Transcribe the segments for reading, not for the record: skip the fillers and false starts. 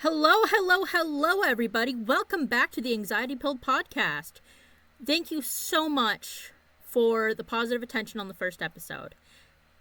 Hello, hello, hello, everybody. Welcome back to the Anxiety Pill podcast. Thank you so much for the positive attention on the first episode.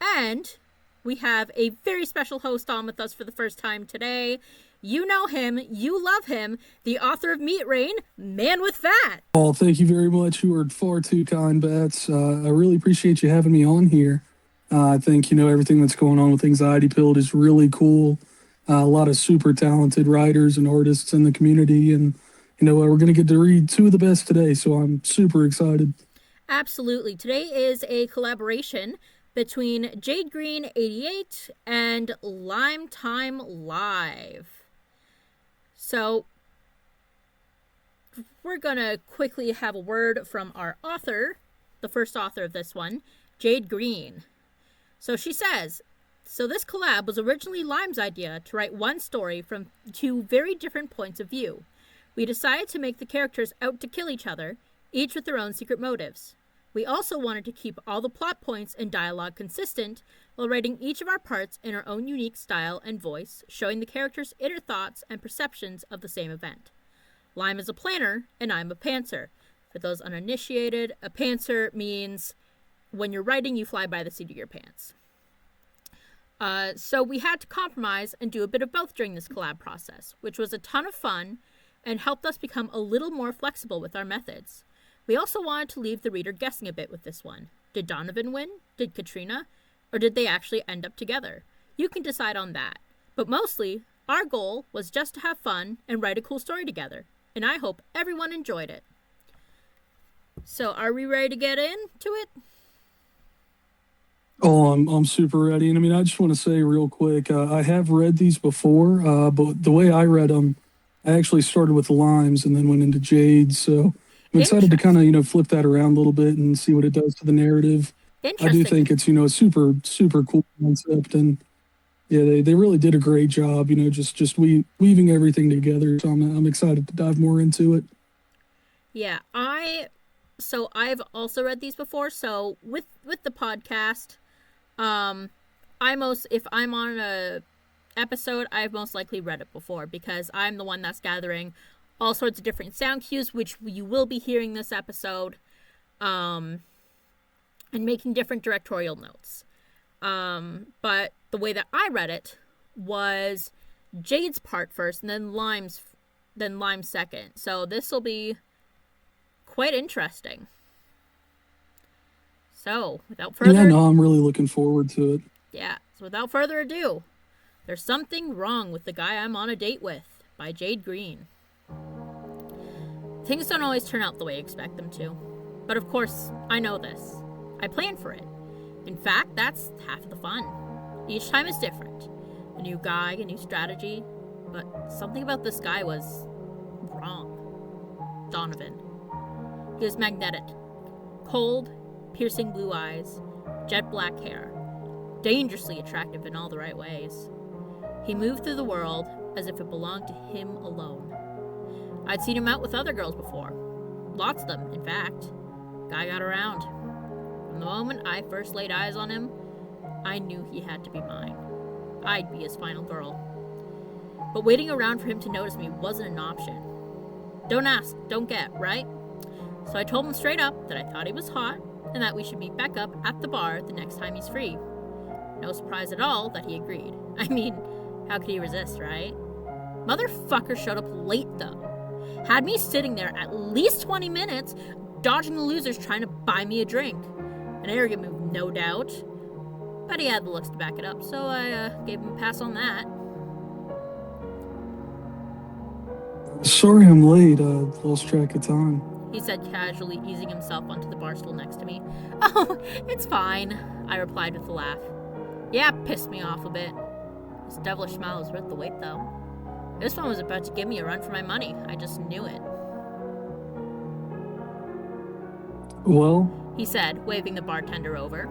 And we have a very special host on with us for the first time today. You know him, you love him, the author of Meat Rain, Man with Fat. Oh, thank you very much. You were far too kind, Bats. I really appreciate you having me on here. I think, everything that's going on with Anxiety Pill is really cool. A lot of super talented writers and artists in the community. And, we're going to get to read two of the best today, so I'm super excited. Absolutely. Today is a collaboration between Jade Green 88 and LimeTimeLive. So, we're going to quickly have a word from our author, the first author of this one, Jade Green. So she says, so this collab was originally Lime's idea to write one story from two very different points of view. We decided to make the characters out to kill each other, each with their own secret motives. We also wanted to keep all the plot points and dialogue consistent while writing each of our parts in our own unique style and voice, showing the characters' inner thoughts and perceptions of the same event. Lime is a planner, and I'm a pantser. For those uninitiated, a pantser means when you're writing, you fly by the seat of your pants. So we had to compromise and do a bit of both during this collab process, which was a ton of fun and helped us become a little more flexible with our methods. We also wanted to leave the reader guessing a bit with this one. Did Donovan win? Did Katrina? Or did they actually end up together? You can decide on that. But mostly, our goal was just to have fun and write a cool story together. And I hope everyone enjoyed it. So, are we ready to get into it? Oh, I'm super ready. And I just want to say real quick, I have read these before, but the way I read them, I actually started with Limes and then went into Jade. So I'm excited to kind of, flip that around a little bit and see what it does to the narrative. I do think it's, a super, super cool concept. And yeah, they really did a great job, just weaving everything together. So I'm excited to dive more into it. Yeah, I've also read these before. So with the podcast, if I'm on a episode, I've most likely read it before because I'm the one that's gathering all sorts of different sound cues, which you will be hearing this episode, and making different directorial notes. But the way that I read it was Jade's part first, and then Lime's second. So this will be quite interesting. So, without further... Yeah, no, I'm really looking forward to it. Yeah, so without further ado, There's Something Wrong with the Guy I'm on a Date With by Jade Green. Things don't always turn out the way I expect them to. But of course, I know this. I plan for it. In fact, that's half of the fun. Each time is different. A new guy, a new strategy. But something about this guy was wrong. Donovan. He was magnetic. Cold, piercing blue eyes, jet black hair. Dangerously attractive in all the right ways. He moved through the world as if it belonged to him alone. I'd seen him out with other girls before. Lots of them, in fact. Guy got around. From the moment I first laid eyes on him, I knew he had to be mine. I'd be his final girl. But waiting around for him to notice me wasn't an option. Don't ask, don't get, right? So I told him straight up that I thought he was hot and that we should meet back up at the bar the next time he's free. No surprise at all that he agreed. I mean, how could he resist, right? Motherfucker showed up late, though. Had me sitting there at least 20 minutes, dodging the losers trying to buy me a drink. An arrogant move, no doubt. But he had the looks to back it up, so I gave him a pass on that. Sorry I'm late. Lost track of time. He said casually, easing himself onto the bar stool next to me. Oh, it's fine, I replied with a laugh. Yeah, pissed me off a bit. His devilish smile was worth the wait, though. This one was about to give me a run for my money. I just knew it. Well, he said, waving the bartender over.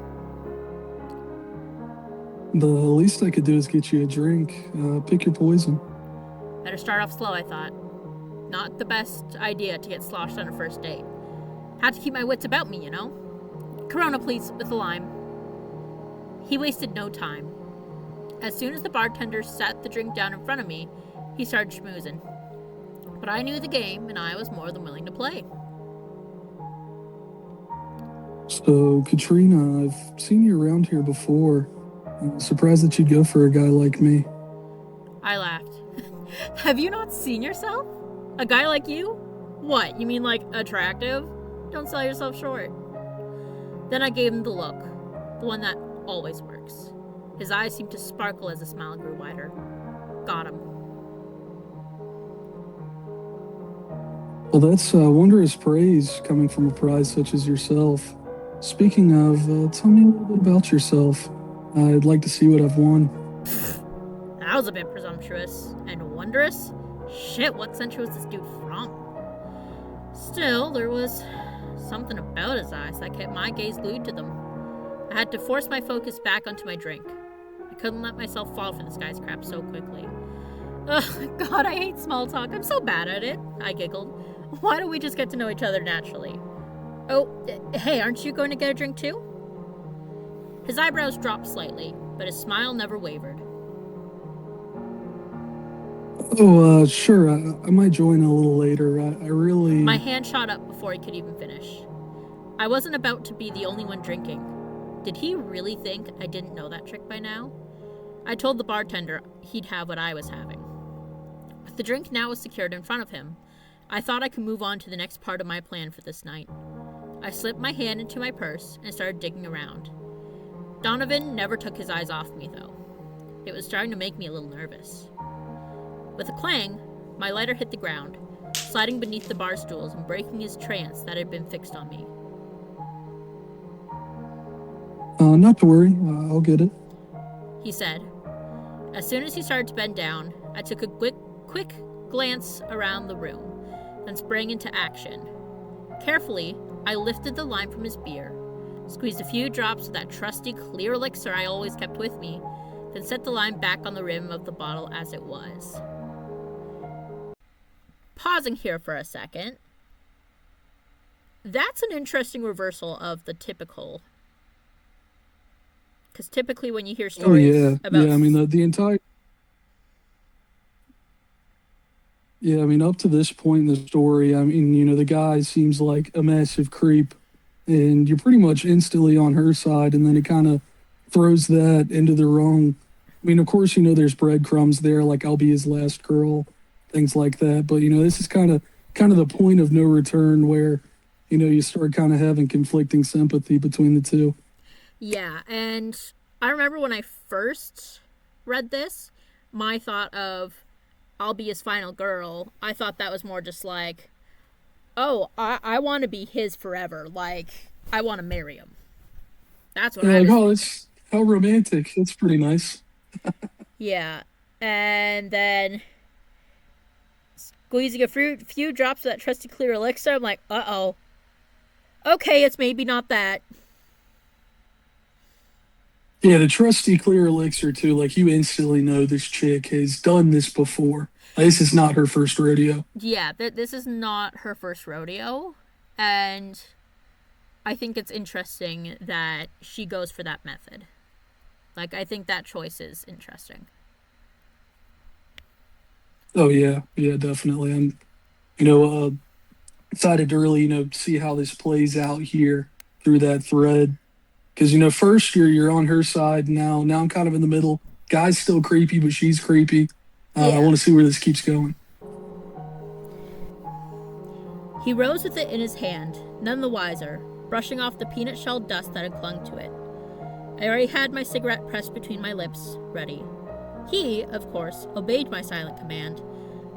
The least I could do is get you a drink. Pick your poison. Better start off slow, I thought. Not the best idea to get sloshed on a first date. Had to keep my wits about me, Corona, please, with a lime. He wasted no time. As soon as the bartender set the drink down in front of me, he started schmoozing. But I knew the game, and I was more than willing to play. So, Katrina, I've seen you around here before. I'm surprised that you'd go for a guy like me. I laughed. Have you not seen yourself? A guy like you? What, you mean like attractive? Don't sell yourself short. Then I gave him the look, the one that always works. His eyes seemed to sparkle as the smile grew wider. Got him. Well, that's wondrous praise coming from a prize such as yourself. Speaking of, tell me a little bit about yourself. I'd like to see what I've won. That was a bit presumptuous. And wondrous? Shit, what century was this dude from? Still, there was something about his eyes that kept my gaze glued to them. I had to force my focus back onto my drink. I couldn't let myself fall for this guy's crap so quickly. Ugh, God, I hate small talk. I'm so bad at it, I giggled. Why don't we just get to know each other naturally? Oh, hey, aren't you going to get a drink too? His eyebrows dropped slightly, but his smile never wavered. Oh, sure, I might join a little later. I really... My hand shot up before he could even finish. I wasn't about to be the only one drinking. Did he really think I didn't know that trick by now? I told the bartender he'd have what I was having. With the drink now secured in front of him, I thought I could move on to the next part of my plan for this night. I slipped my hand into my purse and started digging around. Donovan never took his eyes off me, though. It was starting to make me a little nervous. With a clang, my lighter hit the ground, sliding beneath the bar stools and breaking his trance that had been fixed on me. Not to worry, I'll get it, he said. As soon as he started to bend down, I took a quick glance around the room, then sprang into action. Carefully, I lifted the lime from his beer, squeezed a few drops of that trusty clear elixir I always kept with me, then set the lime back on the rim of the bottle as it was. Pausing here for a second. That's an interesting reversal of the typical. Because typically when you hear stories about... Yeah, I mean, the entire... Yeah, I mean, up to this point in the story, I mean, you know, the guy seems like a massive creep, and you're pretty much instantly on her side, and then it kind of throws that into the wrong... I mean, of course, you know, there's breadcrumbs there, like I'll be his last girl, things like that, but, you know, this is kind of the point of no return where, you know, you start kind of having conflicting sympathy between the two. Yeah, and I remember when I first read this, my thought of I'll be his final girl, I thought that was more just like, oh, I want to be his forever. Like, I want to marry him. That's what I was like, oh, it's how romantic. That's pretty nice. Yeah, and then squeezing a few drops of that trusty clear elixir, I'm like, uh-oh. Okay, it's maybe not that. Yeah, the trusty clear elixir, too. Like, you instantly know this chick has done this before. This is not her first rodeo. Yeah, this is not her first rodeo. And I think it's interesting that she goes for that method. Like, I think that choice is interesting. Oh, yeah. Yeah, definitely. I'm, you know, excited to really, you know, see how this plays out here through that thread. Because, you know, first you're on her side. Now I'm kind of in the middle. Guy's still creepy, but she's creepy. Yeah. I want to see where this keeps going. He rose with it in his hand, none the wiser, brushing off the peanut shell dust that had clung to it. I already had my cigarette pressed between my lips, ready. He, of course, obeyed my silent command,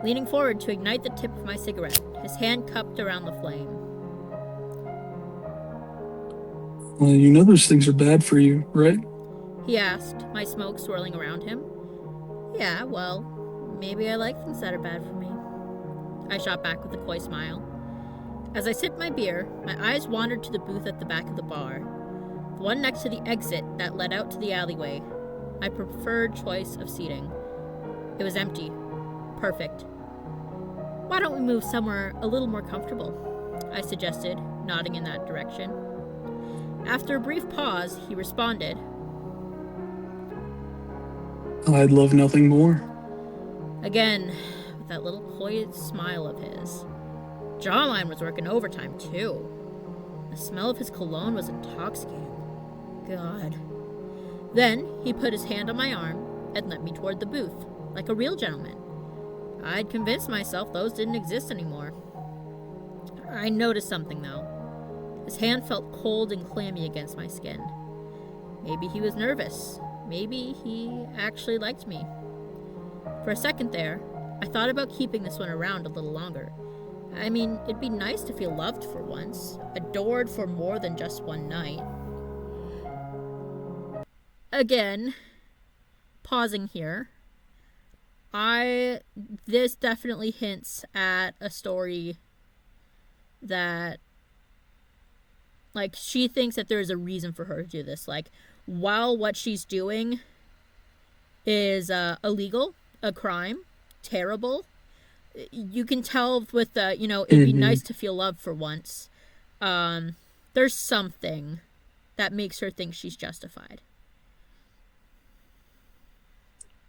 leaning forward to ignite the tip of my cigarette, his hand cupped around the flame. You know those things are bad for you, right? He asked, my smoke swirling around him. Yeah, well, maybe I like things that are bad for me. I shot back with a coy smile. As I sipped my beer, my eyes wandered to the booth at the back of the bar, the one next to the exit that led out to the alleyway, my preferred choice of seating. It was empty. Perfect. Why don't we move somewhere a little more comfortable? I suggested, nodding in that direction. After a brief pause, he responded, I'd love nothing more. Again, with that little coy smile of his. Jawline was working overtime, too. The smell of his cologne was intoxicating. God. Then he put his hand on my arm and led me toward the booth, like a real gentleman. I'd convinced myself those didn't exist anymore. I noticed something, though. His hand felt cold and clammy against my skin. Maybe he was nervous. Maybe he actually liked me. For a second there, I thought about keeping this one around a little longer. I mean, it'd be nice to feel loved for once, adored for more than just one night. Again, pausing here, this definitely hints at a story that, like, she thinks that there's a reason for her to do this. Like, while what she's doing is illegal, a crime, terrible, you can tell with the, it'd be nice to feel loved for once. There's something that makes her think she's justified.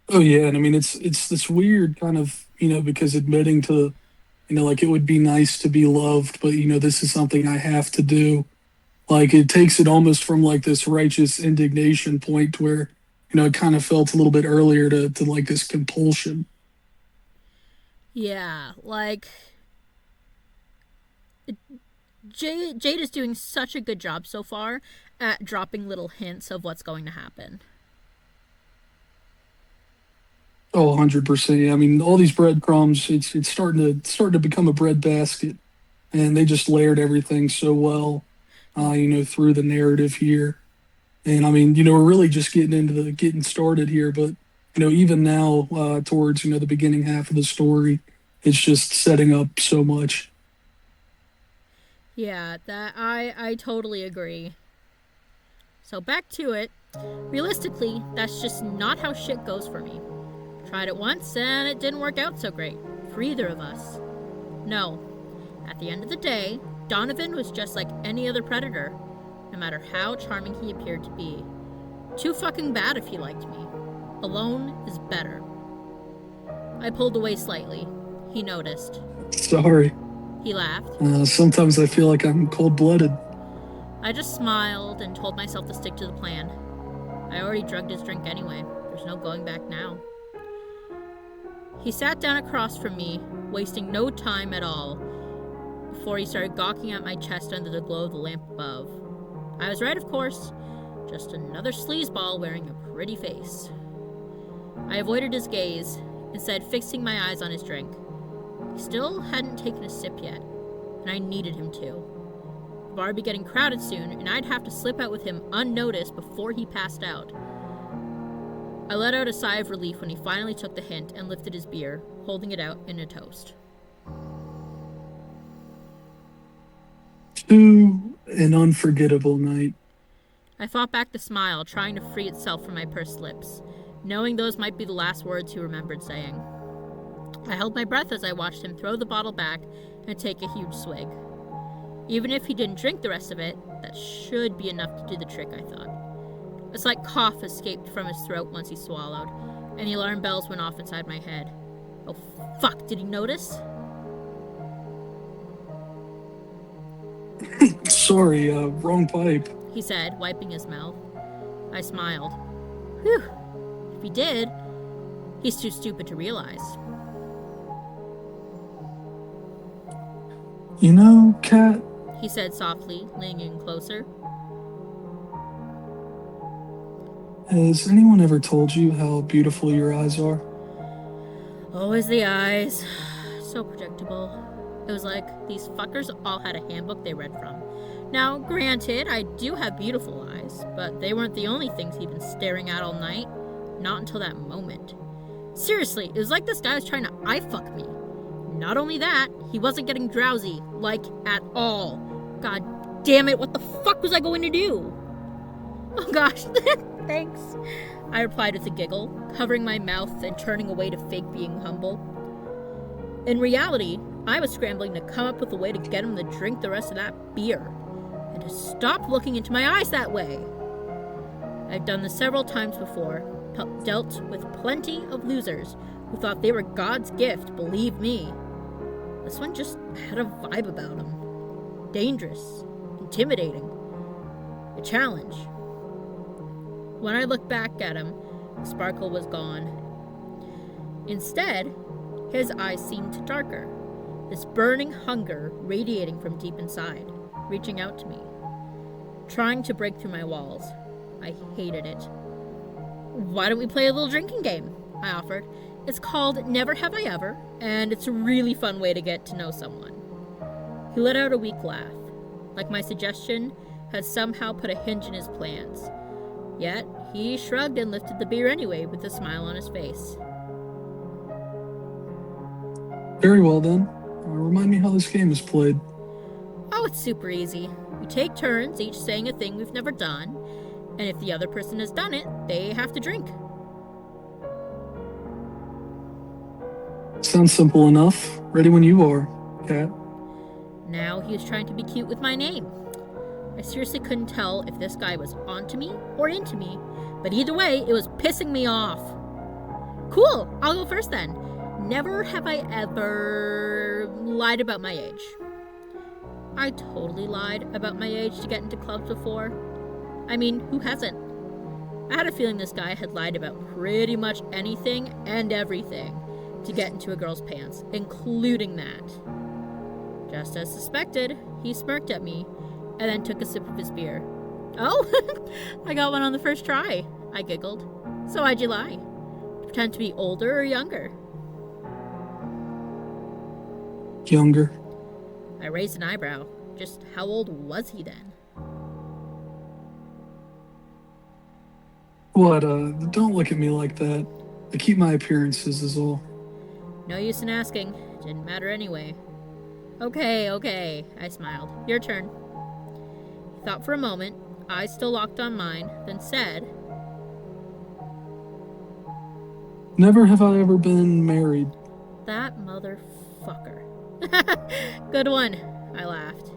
Oh yeah, and I mean it's this weird kind of, because admitting to, like it would be nice to be loved, but this is something I have to do. Like it takes it almost from like this righteous indignation point to where, it kind of felt a little bit earlier to like this compulsion. Yeah, like Jade is doing such a good job so far at dropping little hints of what's going to happen. Oh, 100%. I mean, all these breadcrumbs, it's starting to become a bread basket, and they just layered everything so well, through the narrative here. And I mean, we're really just getting started here, but even now, towards the beginning half of the story, it's just setting up so much. Yeah, that I totally agree. So back to it. Realistically, that's just not how shit goes for me. Tried it once and it didn't work out so great for either of us. No, at the end of the day, Donovan was just like any other predator, no matter how charming he appeared to be. Too fucking bad if he liked me. Alone is better. I pulled away slightly. He noticed. Sorry. He laughed. Sometimes I feel like I'm cold-blooded. I just smiled and told myself to stick to the plan. I already drugged his drink anyway. There's no going back now. He sat down across from me, wasting no time at all, before he started gawking at my chest under the glow of the lamp above. I was right, of course. Just another sleazeball wearing a pretty face. I avoided his gaze, instead fixing my eyes on his drink. He still hadn't taken a sip yet, and I needed him to. The bar would be getting crowded soon, and I'd have to slip out with him unnoticed before he passed out. I let out a sigh of relief when he finally took the hint and lifted his beer, holding it out in a toast. To an unforgettable night. I fought back the smile, trying to free itself from my pursed lips, knowing those might be the last words he remembered saying. I held my breath as I watched him throw the bottle back and take a huge swig. Even if he didn't drink the rest of it, that should be enough to do the trick, I thought. A slight cough escaped from his throat once he swallowed, and the alarm bells went off inside my head. Oh fuck, did he notice? Sorry, wrong pipe, he said, wiping his mouth. I smiled. Whew. If he did, he's too stupid to realize. Kat, he said softly, leaning in closer. Has anyone ever told you how beautiful your eyes are? Always the eyes. So predictable. It was like these fuckers all had a handbook they read from. Now, granted, I do have beautiful eyes, but they weren't the only things he'd been staring at all night. Not until that moment. Seriously, it was like this guy was trying to eye-fuck me. Not only that, he wasn't getting drowsy, like, at all. God damn it, what the fuck was I going to do? Oh gosh, thanks, I replied with a giggle, covering my mouth and turning away to fake being humble. In reality, I was scrambling to come up with a way to get him to drink the rest of that beer, and to stop looking into my eyes that way. I've done this several times before, dealt with plenty of losers who thought they were God's gift, believe me. This one just had a vibe about him. Dangerous, intimidating, a challenge. When I looked back at him, the sparkle was gone. Instead, his eyes seemed darker, this burning hunger radiating from deep inside, reaching out to me, trying to break through my walls. I hated it. Why don't we play a little drinking game? I offered. It's called Never Have I Ever, and it's a really fun way to get to know someone. He let out a weak laugh, like my suggestion had somehow put a hinge in his plans. Yet, he shrugged and lifted the beer anyway with a smile on his face. Very well then. Remind me how this game is played. Oh, it's super easy. We take turns, each saying a thing we've never done, and if the other person has done it, they have to drink. Sounds simple enough. Ready when you are, Cat. Now he was trying to be cute with my name. I seriously couldn't tell if this guy was onto me or into me, but either way, it was pissing me off. Cool, I'll go first then. Never have I ever lied about my age. I totally lied about my age to get into clubs before. I mean, who hasn't? I had a feeling this guy had lied about pretty much anything and everything to get into a girl's pants, including that. Just as suspected, he smirked at me and then took a sip of his beer. Oh, I got one on the first try, I giggled. So why'd you lie? Pretend to be older or younger? Younger. I raised an eyebrow. Just how old was he then? What, don't look at me like that. I keep my appearances is all. No use in asking. Didn't matter anyway. Okay, I smiled. Your turn. He thought for a moment, eyes still locked on mine, then said, Never have I ever been married. That motherfucker. Good one, I laughed.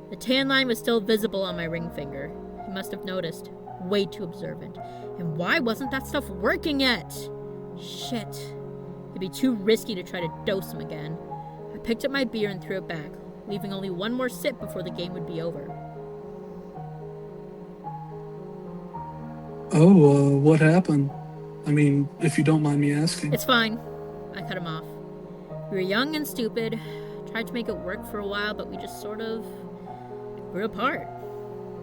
The tan line was still visible on my ring finger. He must have noticed. Way too observant. And why wasn't that stuff working yet? Shit. It'd be too risky to try to dose him again. I picked up my beer and threw it back, leaving only one more sip before the game would be over. Oh, what happened? I mean, if you don't mind me asking. It's fine. I cut him off. We were young and stupid, tried to make it work for a while, but we just sort of grew apart.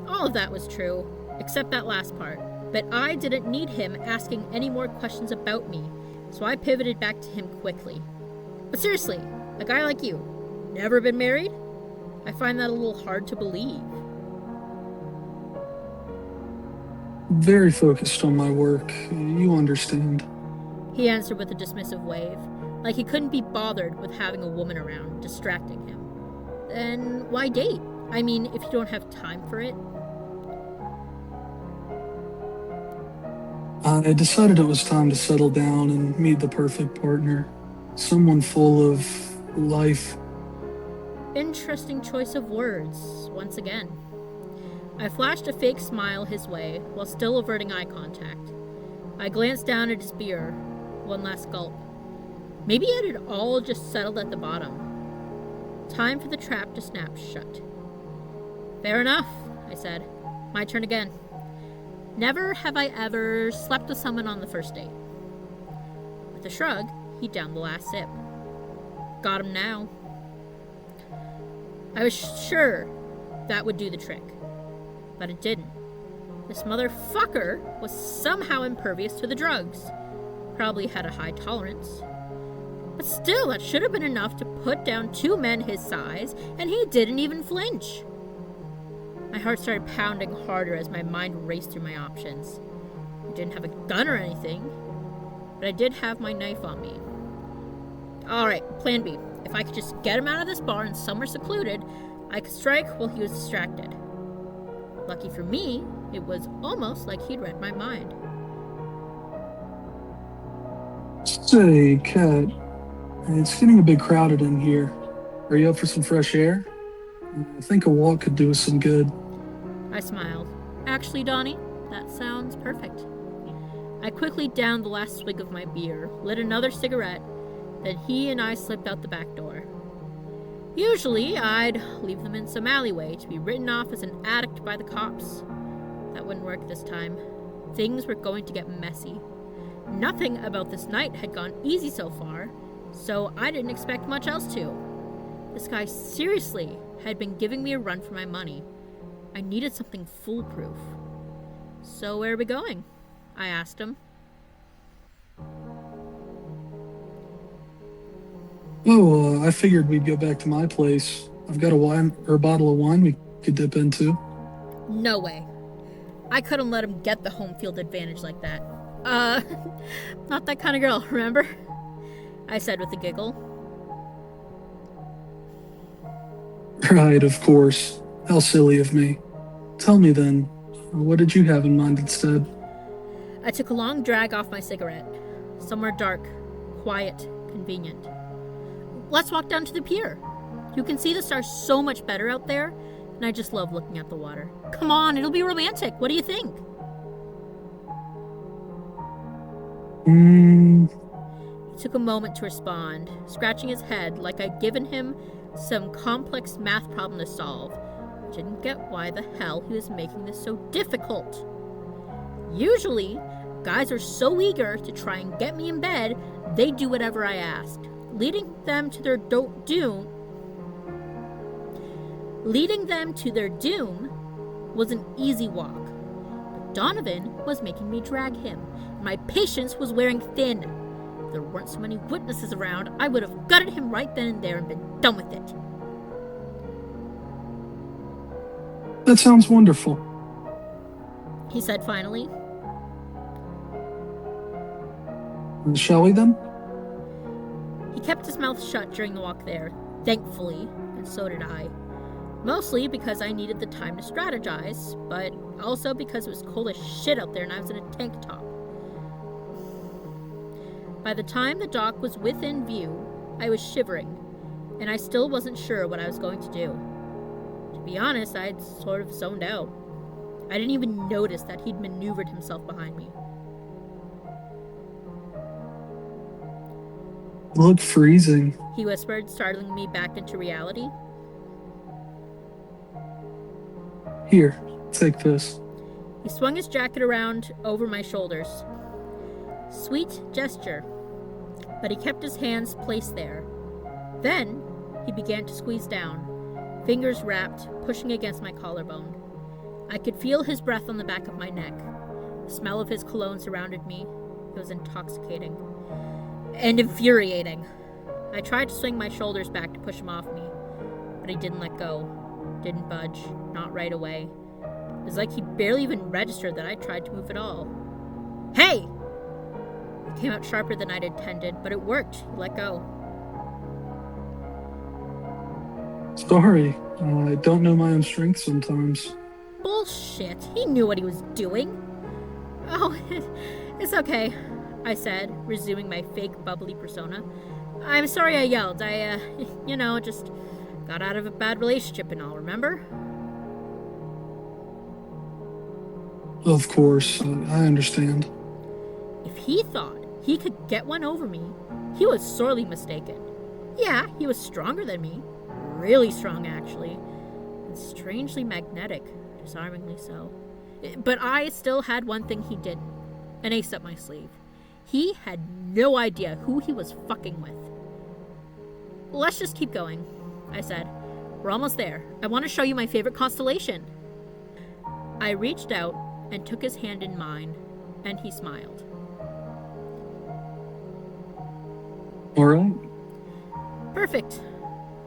All of that was true, except that last part. But I didn't need him asking any more questions about me, so I pivoted back to him quickly. But seriously, a guy like you, never been married? I find that a little hard to believe. Very focused on my work. You understand. He answered with a dismissive wave, like he couldn't be bothered with having a woman around, distracting him. Then why date? I mean, if you don't have time for it. I decided it was time to settle down and meet the perfect partner. Someone full of life. Interesting choice of words, once again. I flashed a fake smile his way while still averting eye contact. I glanced down at his beer, one last gulp. Maybe it had all just settled at the bottom. Time for the trap to snap shut. Fair enough, I said. My turn again. Never have I ever slept with someone on the first date. With a shrug, he downed the last sip. Got him now. I was sure that would do the trick, but it didn't. This motherfucker was somehow impervious to the drugs. Probably had a high tolerance. But still, that should have been enough to put down two men his size, and he didn't even flinch. My heart started pounding harder as my mind raced through my options. I didn't have a gun or anything, but I did have my knife on me. Alright, plan B. If I could just get him out of this bar and somewhere secluded, I could strike while he was distracted. Lucky for me, it was almost like he'd read my mind. Say, Kat, it's getting a bit crowded in here. Are you up for some fresh air? I think a walk could do us some good. I smiled. Actually, Donnie, that sounds perfect. I quickly downed the last swig of my beer, lit another cigarette, then he and I slipped out the back door. Usually, I'd leave them in some alleyway to be written off as an addict by the cops. That wouldn't work this time. Things were going to get messy. Nothing about this night had gone easy so far, so I didn't expect much else to. This guy seriously had been giving me a run for my money. I needed something foolproof. "So where are we going?" I asked him. Oh, I figured we'd go back to my place. I've got a bottle of wine we could dip into. No way. I couldn't let him get the home field advantage like that. Not that kind of girl, remember? I said with a giggle. Right, of course. How silly of me. Tell me then, what did you have in mind instead? I took a long drag off my cigarette. Somewhere dark, quiet, convenient. "Let's walk down to the pier. You can see the stars so much better out there, and I just love looking at the water. Come on, it'll be romantic. What do you think?" He took a moment to respond, scratching his head like I'd given him some complex math problem to solve. I didn't get why the hell he was making this so difficult. Usually, guys are so eager to try and get me in bed, they do whatever I asked. Leading them to their doom was an easy walk. But Donovan was making me drag him. My patience was wearing thin. If there weren't so many witnesses around, I would have gutted him right then and there and been done with it. That sounds wonderful, he said finally. Shall we then? He kept his mouth shut during the walk there, thankfully, and so did I. Mostly because I needed the time to strategize, but also because it was cold as shit out there and I was in a tank top. By the time the dock was within view, I was shivering, and I still wasn't sure what I was going to do. To be honest, I'd sort of zoned out. I didn't even notice that he'd maneuvered himself behind me. You look freezing, he whispered, startling me back into reality. Here, take this. He swung his jacket around over my shoulders. Sweet gesture, but he kept his hands placed there. Then he began to squeeze down, fingers wrapped, pushing against my collarbone. I could feel his breath on the back of my neck. The smell of his cologne surrounded me. It was intoxicating and infuriating. I tried to swing my shoulders back to push him off me, but he didn't let go. Didn't budge, not right away. It was like he barely even registered that I tried to move at all. "Hey!" It came out sharper than I'd intended, but it worked. He let go. Sorry, I don't know my own strength sometimes. Bullshit. He knew what he was doing. "Oh, it's okay," I said, resuming my fake bubbly persona. "I'm sorry I yelled. I just got out of a bad relationship and all, remember?" Of course, I understand. If he thought he could get one over me, he was sorely mistaken. Yeah, he was stronger than me. Really strong, actually. And strangely magnetic, disarmingly so. But I still had one thing he didn't. An ace up my sleeve. He had no idea who he was fucking with. "Let's just keep going," I said. "We're almost there. I want to show you my favorite constellation." I reached out and took his hand in mine, and he smiled. All right. Perfect.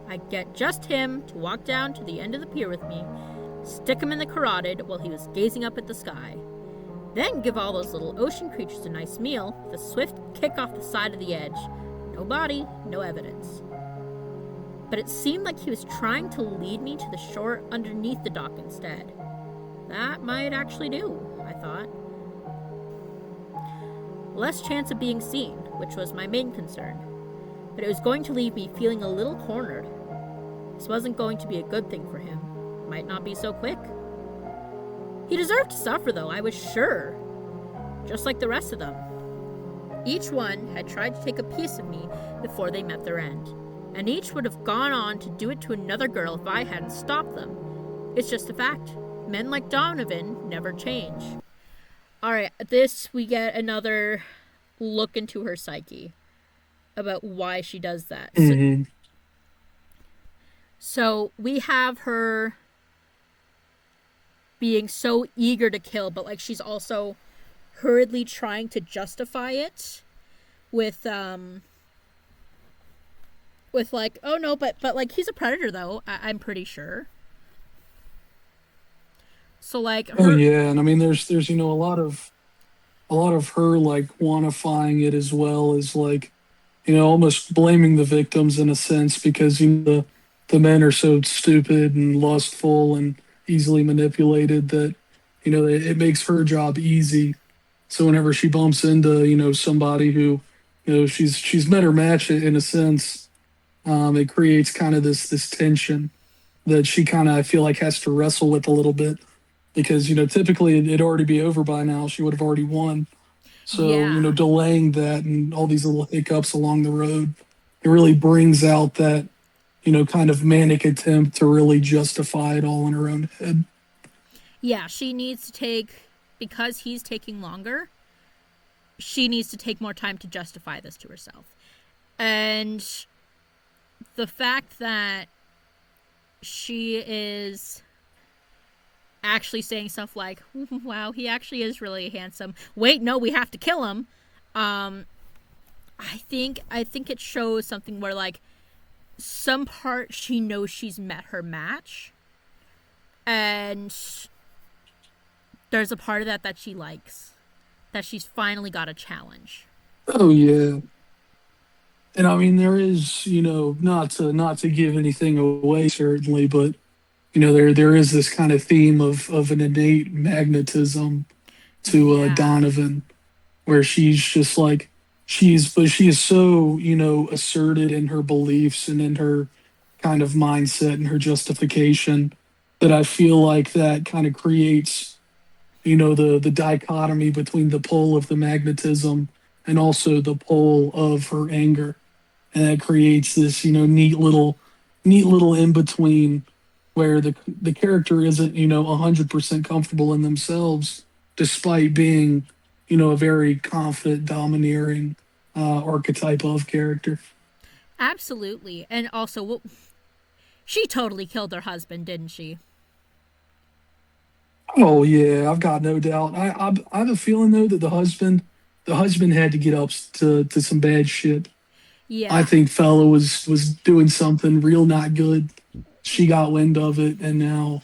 I'd get just him to walk down to the end of the pier with me, stick him in the carotid while he was gazing up at the sky, then give all those little ocean creatures a nice meal with a swift kick off the side of the edge. No body, no evidence. But it seemed like he was trying to lead me to the shore underneath the dock instead. That might actually do, I thought. Less chance of being seen, which was my main concern. But it was going to leave me feeling a little cornered. This wasn't going to be a good thing for him. Might not be so quick. He deserved to suffer, though, I was sure. just like the rest of them. Each one had tried to take a piece of me before they met their end, and each would have gone on to do it to another girl if I hadn't stopped them. It's just a fact. Men like Donovan never change. Alright, we get another look into her psyche about why she does that. Mm-hmm. So we have her being so eager to kill, but like she's also hurriedly trying to justify it with like, oh no, but like he's a predator though, I'm pretty sure. So like Oh yeah, and I mean there's a lot of her like quantifying it as well as like almost blaming the victims in a sense because the men are so stupid and lustful and easily manipulated that it makes her job easy. So whenever she bumps into somebody who she's met her match in a sense, it creates kind of this tension that she kind of I feel like has to wrestle with a little bit because typically it'd already be over by now. She would have already won. So delaying that and all these little hiccups along the road, it really brings out that kind of manic attempt to really justify it all in her own head. Yeah, she needs to take, because he's taking longer, she needs to take more time to justify this to herself. And the fact that she is actually saying stuff like, wow, he actually is really handsome. Wait, no, we have to kill him. I think it shows something where like some part she knows she's met her match. And there's a part of that she likes. That she's finally got a challenge. Oh yeah. And I mean there is, not to give anything away certainly, but there is this kind of theme of an innate magnetism to Donovan, where she's just like she is so asserted in her beliefs and in her kind of mindset and her justification that I feel like that kind of creates the dichotomy between the pole of the magnetism and also the pole of her anger, and that creates this neat little in between where the character isn't 100% comfortable in themselves despite being a very confident domineering archetype of character. Absolutely. And also, well, she totally killed her husband, didn't she? Oh yeah, I've got no doubt. I have a feeling though that the husband had to get up to some bad shit. Yeah. I think fella was doing something real not good. She got wind of it, and now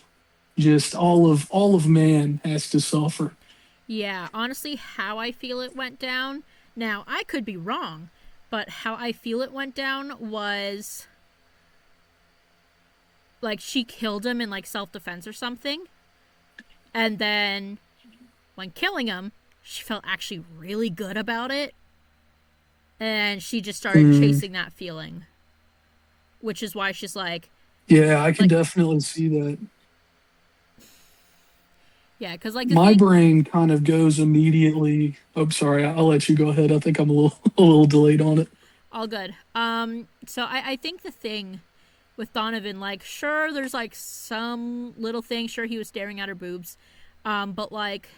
just all of man has to suffer. Yeah, honestly, how I feel it went down. Now, I could be wrong, but how I feel it went down was like she killed him in like self-defense or something. And then when killing him, she felt actually really good about it. And she just started chasing that feeling. Which is why she's like, yeah, I can definitely see that. Yeah, because like my brain kind of goes immediately. Oh, sorry, I'll let you go ahead. I think I'm a little delayed on it. All good. So I think the thing with Donovan, like, sure, there's like some little thing. Sure, he was staring at her boobs, but like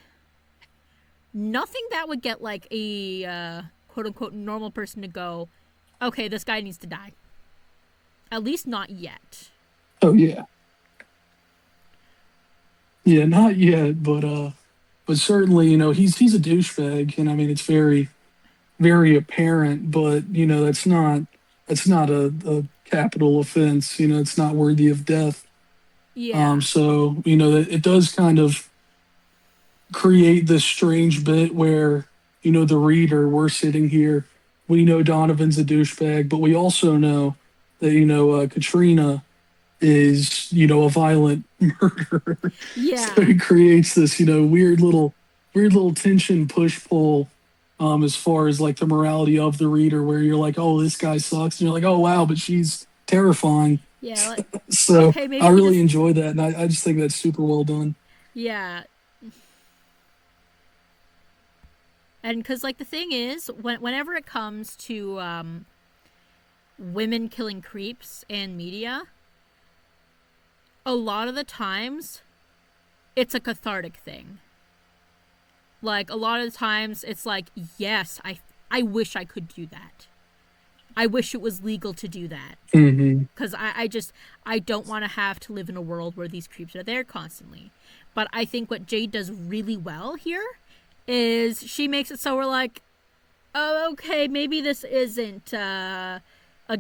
nothing that would get like a quote unquote normal person to go, okay, this guy needs to die. At least not yet. Oh yeah. Yeah, not yet, but certainly, he's a douchebag, and I mean it's very, very apparent. But that's not a capital offense. It's not worthy of death. Yeah. So it does kind of create this strange bit where the reader, we're sitting here, we know Donovan's a douchebag, but we also know that Katrina is a violent murderer. Yeah. So it creates this weird little tension push pull as far as like the morality of the reader, where you're like, oh, this guy sucks, and you're like, oh wow, but she's terrifying. Yeah. Like, so okay, maybe I really enjoy that, and I just think that's super well done. Yeah. And because, like, the thing is, whenever it comes to women killing creeps and media, a lot of the times it's a cathartic thing. Like, a lot of the times it's like, yes, I wish I could do that. I wish it was legal to do that. Because I don't want to have to live in a world where these creeps are there constantly. But I think what Jade does really well here is she makes it so we're like, oh, okay, maybe this isn't a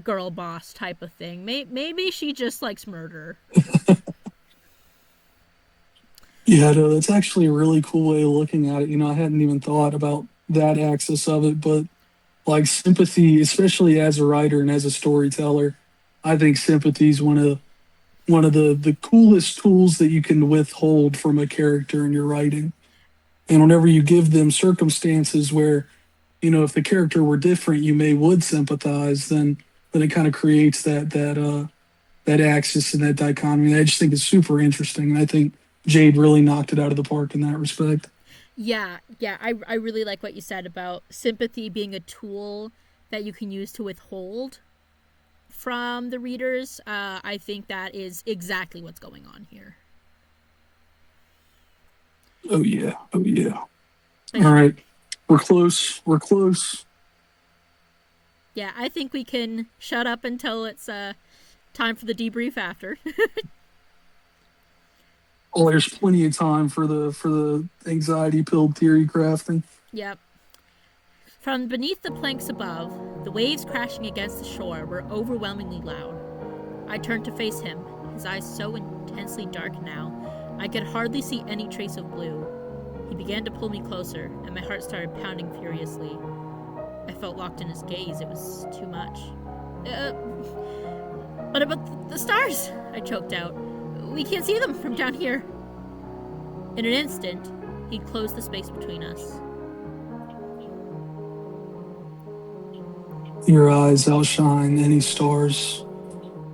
girl boss type of thing. Maybe she just likes murder. Yeah, no, that's actually a really cool way of looking at it. I hadn't even thought about that axis of it, but like sympathy, especially as a writer and as a storyteller, I think sympathy is one of the coolest tools that you can withhold from a character in your writing. And whenever you give them circumstances where, if the character were different, you would sympathize, then it kind of creates that axis and that dichotomy. I just think it's super interesting. And I think Jade really knocked it out of the park in that respect. Yeah, I really like what you said about sympathy being a tool that you can use to withhold from the readers. I think that is exactly what's going on here. Oh yeah. Oh yeah. All right. We're close. We're close. Yeah, I think we can shut up until it's time for the debrief after. Oh, there's plenty of time for the anxiety pilled theory crafting. Yep. From beneath the planks above, the waves crashing against the shore were overwhelmingly loud. I turned to face him, his eyes so intensely dark now, I could hardly see any trace of blue. He began to pull me closer, and my heart started pounding furiously. I felt locked in his gaze. It was too much. What about the stars? I choked out. We can't see them from down here. In an instant, he'd closed the space between us. Your eyes outshine any stars.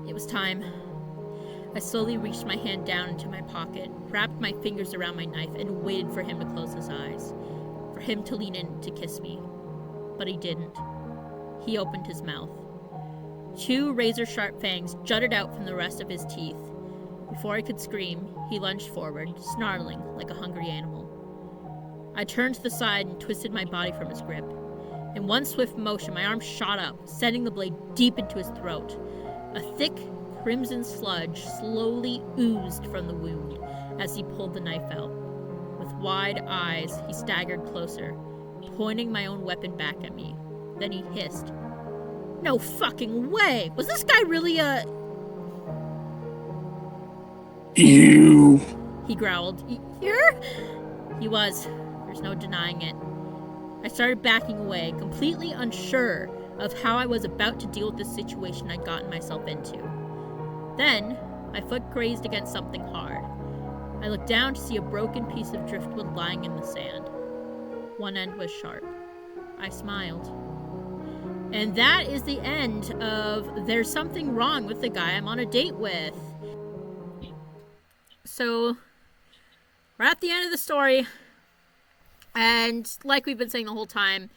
It was time. I slowly reached my hand down into my pocket, wrapped my fingers around my knife, and waited for him to close his eyes, for him to lean in to kiss me. But he didn't. He opened his mouth. 2 razor-sharp fangs jutted out from the rest of his teeth. Before I could scream, he lunged forward, snarling like a hungry animal. I turned to the side and twisted my body from his grip. In one swift motion, my arm shot up, sending the blade deep into his throat. A thick, crimson sludge slowly oozed from the wound as he pulled the knife out. With wide eyes, he staggered closer, pointing my own weapon back at me. Then he hissed, "No fucking way! Was this guy really a..." You. He growled. "Here?" He was. There's no denying it. I started backing away, completely unsure of how I was about to deal with the situation I'd gotten myself into. Then, my foot grazed against something hard. I looked down to see a broken piece of driftwood lying in the sand. One end was sharp. I smiled. And that is the end of There's Something Wrong with the Guy I'm on a Date With. So, we're at the end of the story. And like we've been saying the whole time,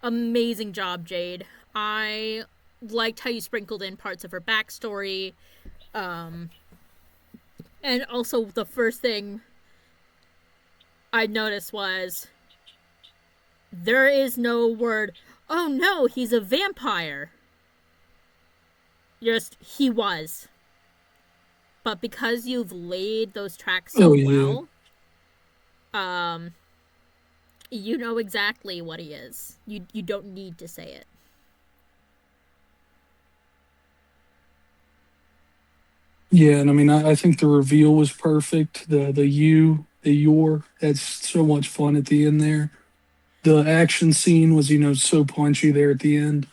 amazing job, Jade. I liked how you sprinkled in parts of her backstory. And also the first thing I noticed was there is no word, "Oh no, he's a vampire." Just, he was. But because you've laid those tracks so well, you know exactly what he is. You don't need to say it. Yeah, and I mean, I think the reveal was perfect. The your, that's so much fun at the end there. The action scene was, so punchy there at the end.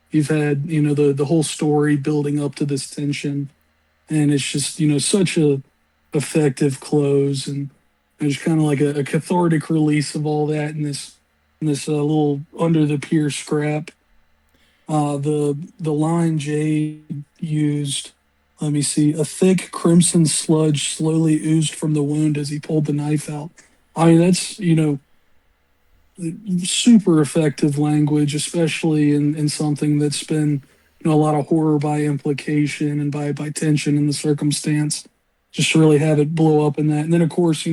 You've had, the whole story building up to this tension, and it's just, such a effective close, and it's kind of like a cathartic release of all that in this little under the pier scrap. The line Jade used, let me see, a thick crimson sludge slowly oozed from the wound as he pulled the knife out. I mean, that's, super effective language, especially in something that's been, a lot of horror by implication and by tension in the circumstance. Just to really have it blow up in that. And then, of course,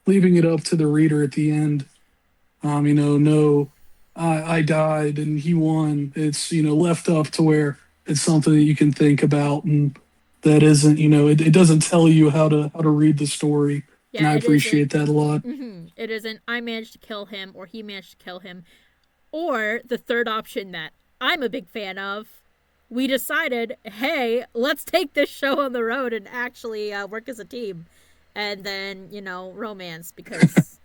leaving it up to the reader at the end. No, I died and he won. It's, left up to where it's something that you can think about, and that isn't, it doesn't tell you how to read the story. And Yeah, I it isn't. appreciate that a lot. It isn't. I managed to kill him, or he managed to kill him, or the third option that I'm a big fan of. We decided, hey, let's take this show on the road and actually work as a team, and then romance because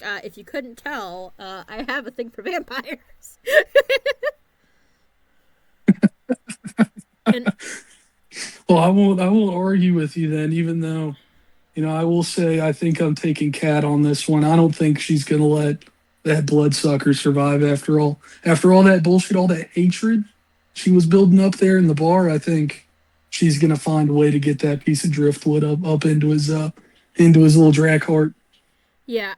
if you couldn't tell, I have a thing for vampires. And Well, I won't argue with you then, even though, I will say I think I'm taking Kat on this one. I don't think she's gonna let that bloodsucker survive after all. After all that bullshit, all that hatred she was building up there in the bar, I think she's gonna find a way to get that piece of driftwood up into his little drag heart. yeah,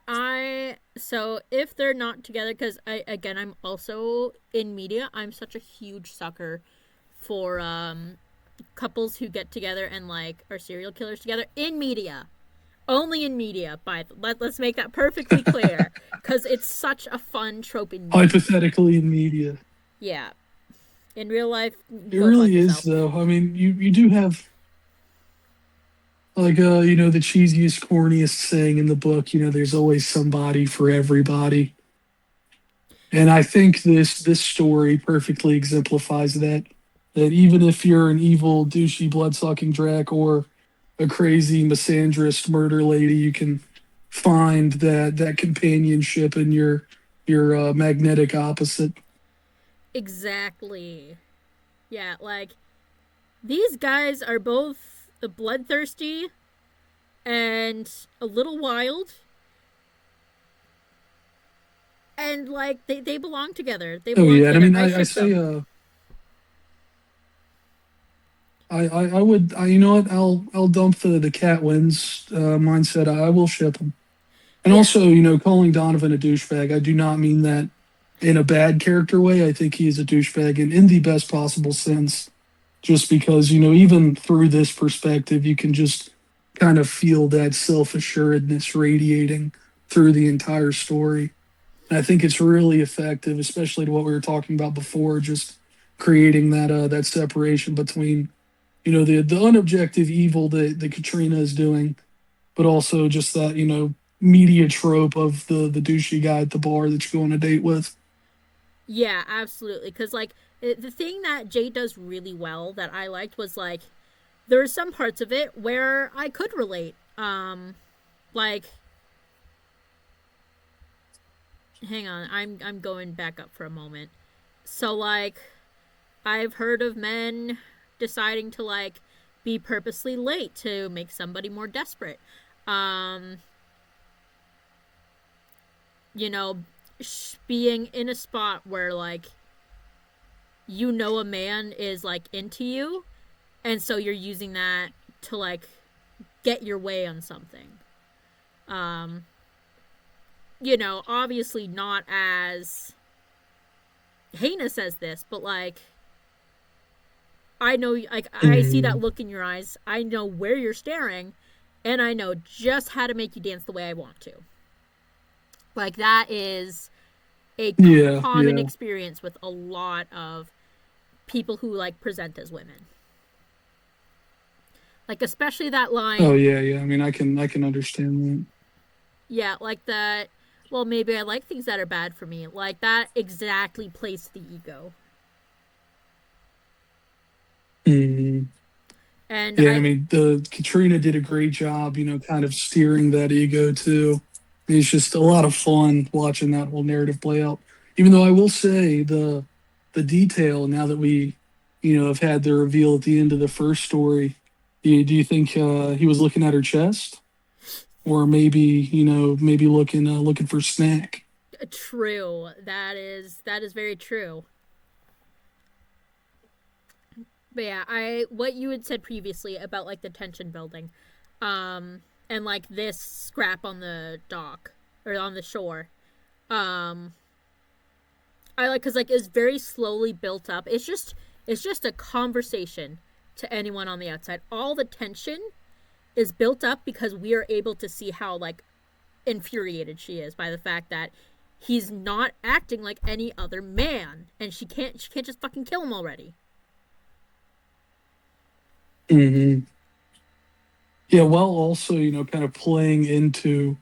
so if they're not together, because I'm also in media. I'm such a huge sucker for couples who get together and like are serial killers together in media. Only in media, let's make that perfectly clear, because it's such a fun trope in media. Hypothetically in media. Yeah, in real life, It go fuck really is yourself. though. I mean, you do have like the cheesiest, corniest saying in the book, there's always somebody for everybody. And I think this story perfectly exemplifies that. That even if you're an evil, douchey, blood-sucking drac or a crazy misandrist murder lady, you can find that companionship in your magnetic opposite. Exactly. Yeah, like these guys are both bloodthirsty and a little wild, and like they belong together. They Oh belong yeah, and I together. mean, I I ship say, them. I would, you know what, I'll dump the cat wins mindset. I will ship him. And Yeah. also, calling Donovan a douchebag, I do not mean that in a bad character way. I think he is a douchebag in the best possible sense. Just because, even through this perspective, you can just kind of feel that self assuredness radiating through the entire story. And I think it's really effective, especially to what we were talking about before, just creating that separation between, the unobjective evil that Katrina is doing, but also just that, media trope of the douchey guy at the bar that you go on a date with. Yeah, absolutely. Because like the thing that Jade does really well that I liked was like there are some parts of it where I could relate. Like hang on, I'm going back up for a moment. So like I've heard of men deciding to like be purposely late to make somebody more desperate. Um, you know, being in a spot where like a man is like into you, and so you're using that to like get your way on something. Um, obviously not as heinous as this, but like I know, like I see that Mm, look in your eyes. I know where you're staring, and I know just how to make you dance the way I want to. Like that is a yeah, common yeah. experience with a lot of people who like present as women. Like especially that Oh line, yeah, yeah. I mean, I can understand yeah, like that. Well, maybe I like things that are bad for me. Like that exactly plays the ego, that. Mm. and Yeah, I I mean, the Katrina did a great job, kind of steering that ego too. It's just a lot of fun watching that whole narrative play out. Even though I will say the detail now that we, have had the reveal at the end of the first story. Do you think he was looking at her chest, or maybe looking for snack? true. That is very true. But yeah, I what you had said previously about like the tension building, and like this scrap on the dock or on the shore. Um, I like because like it's very slowly built up. It's just a conversation to anyone on the outside. All the tension is built up because we are able to see how like infuriated she is by the fact that he's not acting like any other man, and she can't just fucking kill him already. Hmm. Yeah, while also, kind of playing into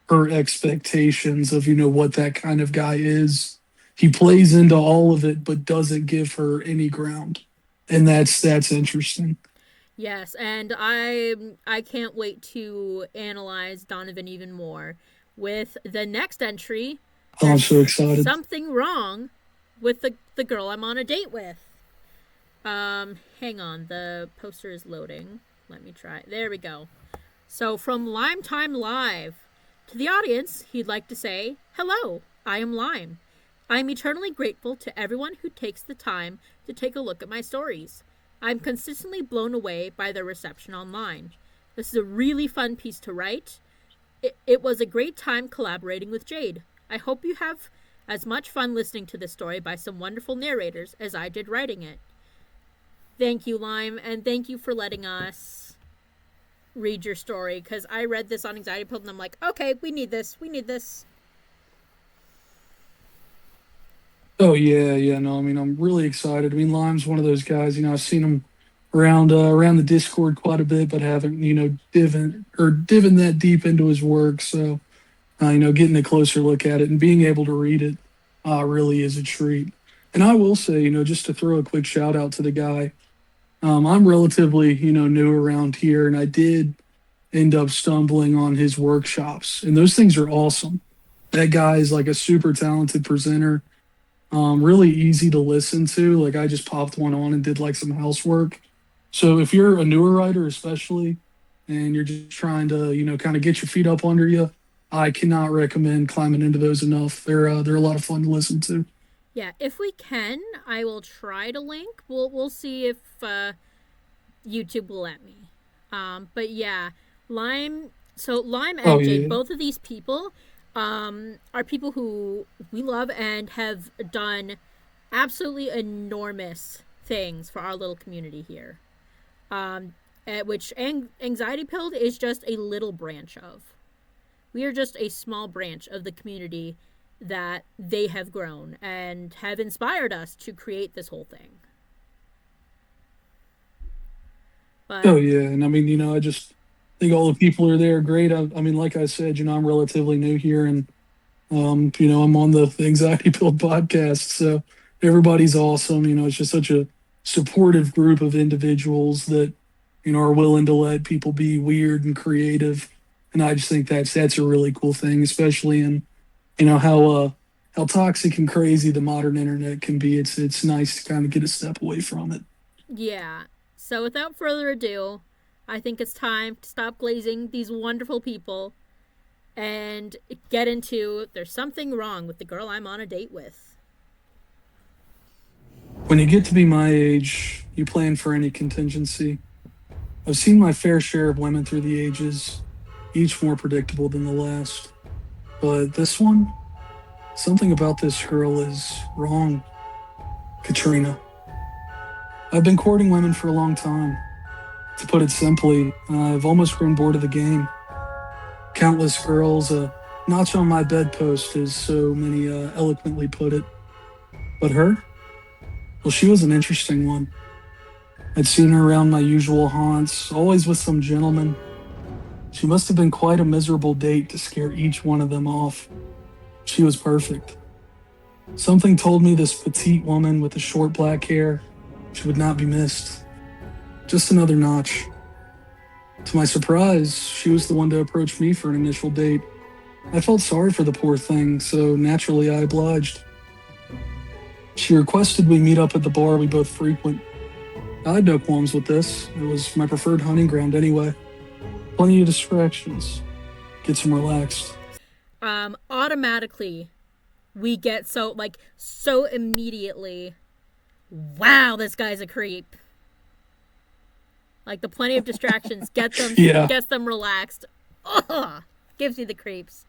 her expectations of, what that kind of guy is. He plays into all of it, but doesn't give her any ground. And that's interesting. Yes, and I can't wait to analyze Donovan even more with the next entry. Oh, I'm There's so excited. something wrong with the girl I'm on a date with. Hang on, the poster is loading. Let me try. There we go. So from LimeTimeLive, to the audience, he'd like to say, "Hello, I am Lime. I am eternally grateful to everyone who takes the time to take a look at my stories. I'm consistently blown away by their reception online. This is a really fun piece to write. It was a great time collaborating with Jade. I hope you have as much fun listening to this story by some wonderful narrators as I did writing it." Thank you, Lime, and thank you for letting us read your story, because I read this on Anxiety Pilled and I'm like, okay, we need this. We need this. Oh yeah, yeah. No, I mean, I'm really excited. I mean, Lime's one of those guys. I've seen him around the Discord quite a bit, but haven't divin that deep into his work. So, getting a closer look at it and being able to read it really is a treat. And I will say, just to throw a quick shout out to the guy. I'm relatively, new around here, and I did end up stumbling on his workshops, and those things are awesome. That guy is like a super talented presenter, really easy to listen to. Like I just popped one on and did like some housework. So if you're a newer writer, especially, and you're just trying to, kind of get your feet up under you, I cannot recommend climbing into those enough. They're a lot of fun to listen to. Yeah, if we can, I will try to link. We'll see if YouTube will let me. But yeah, Lime. So Lime Oh and Jade, yeah. both of these people, are people who we love and have done absolutely enormous things for our little community here. At which Anxiety Pilled is just a little branch of. We are just a small branch of the community that they have grown and have inspired us to create this whole thing. Oh But yeah, and I mean, I just think all the people are there great. I mean, like I said, I'm relatively new here, and I'm on the Anxiety Build podcast, so everybody's awesome. It's just such a supportive group of individuals that are willing to let people be weird and creative, and I just think that's a really cool thing, especially in how toxic and crazy the modern internet can be. It's nice to kind of get a step away from it. yeah, so without further ado, I think it's time to stop glazing these wonderful people and get into "There's something wrong with the girl I'm on a date with." When you get to be my age, you plan for any contingency. I've seen my fair share of women through the ages, each more predictable than the last. But this one, something about this girl is wrong. Katrina. I've been courting women for a long time. To put it simply, I've almost grown bored of the game. Countless girls, a notch on my bedpost, as so many eloquently put it. But her? Well, she was an interesting one. I'd seen her around my usual haunts, always with some gentleman. She must have been quite a miserable date to scare each one of them off. She was perfect. Something told me this petite woman with the short black hair, she would not be missed. Just another notch. To my surprise, she was the one to approach me for an initial date. I felt sorry for the poor thing, so naturally I obliged. She requested we meet up at the bar we both frequent. I had no qualms with this. It was my preferred hunting ground anyway. Plenty of distractions. Get some relaxed. Automatically, we get so immediately, wow, this guy's a creep. Like the plenty of distractions Yeah. gets them relaxed. Ugh, gives me the creeps.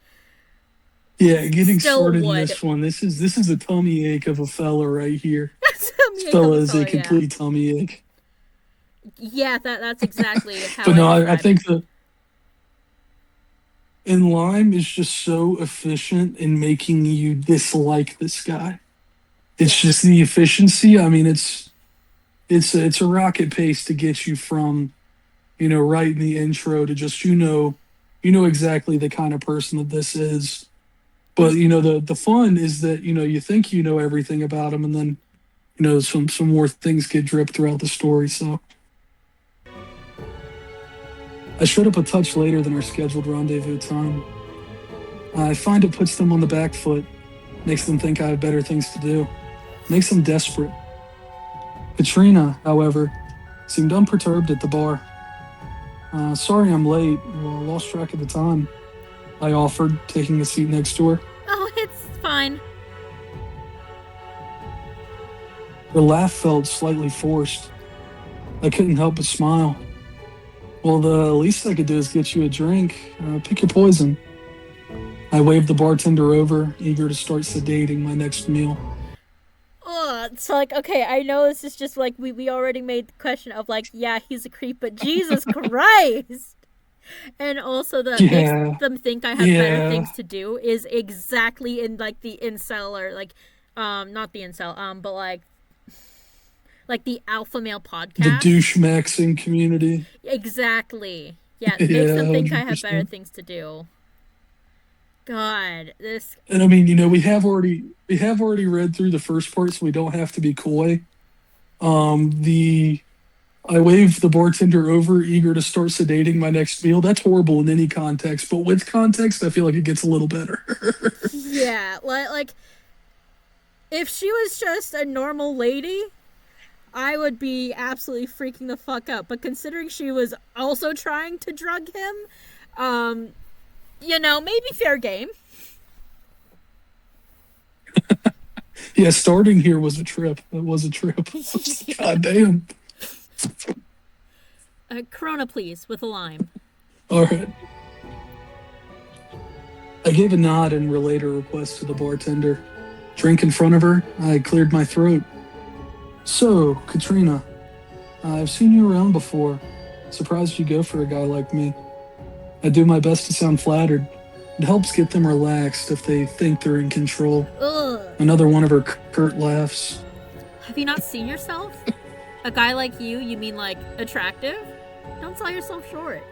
Yeah, getting Still started in would. this one. This is a tummy ache of a fella right here. Tell This me a couple fella is a fella, yeah. complete tummy ache. Yeah, that's exactly how But I no, I describe it. think that in Lime is just so efficient in making you dislike this guy. It's Yeah. just the efficiency. I mean, it's a rocket pace to get you from, right in the intro to just you know exactly the kind of person that this is. But the fun is that you think you know everything about him, and then some more things get dripped throughout the story. So I showed up a touch later than our scheduled rendezvous time. I find it puts them on the back foot, makes them think I have better things to do, makes them desperate. Katrina, however, seemed unperturbed at the bar. Sorry I'm late. Well, I lost track of the time. I offered, taking a seat next to her. Oh, it's fine. Her laugh felt slightly forced. I couldn't help but smile. Well, the least I could do is get you a drink. Pick your poison. I waved the bartender over, eager to start sedating my next meal. Ugh, so like, okay, I know this is just like we already made the question of like, yeah, he's a creep, but Jesus Christ. And also the makes Yeah, them think I have better yeah. things to do is exactly in like the incel or like not the incel, but like the alpha male The douche podcasts. maxing community. Exactly. Yeah, makes Yeah, them think I have better 100%. things to do. God, this. And I mean, we have already read through the first part, so we don't have to be coy. The I waved the bartender over, eager to start sedating my next meal. That's horrible in any context, but with context, I feel like it gets a little better. Yeah, like if she was just a normal lady, I would be absolutely freaking the fuck out. But considering she was also trying to drug him, um, maybe fair game. Yeah, starting here was a trip. It was a trip. God damn. Corona, please, with a lime. All right. I gave a nod and relayed her request to the bartender. Drink in front of her, I cleared my throat. So, Katrina, I've seen you around before. Surprised you go for a guy like me. I do my best to sound flattered. It helps get them relaxed if they think they're in control. Ugh. Another one of her curt laughs. Have you not seen yourself? A guy like you mean like attractive? Don't sell yourself short.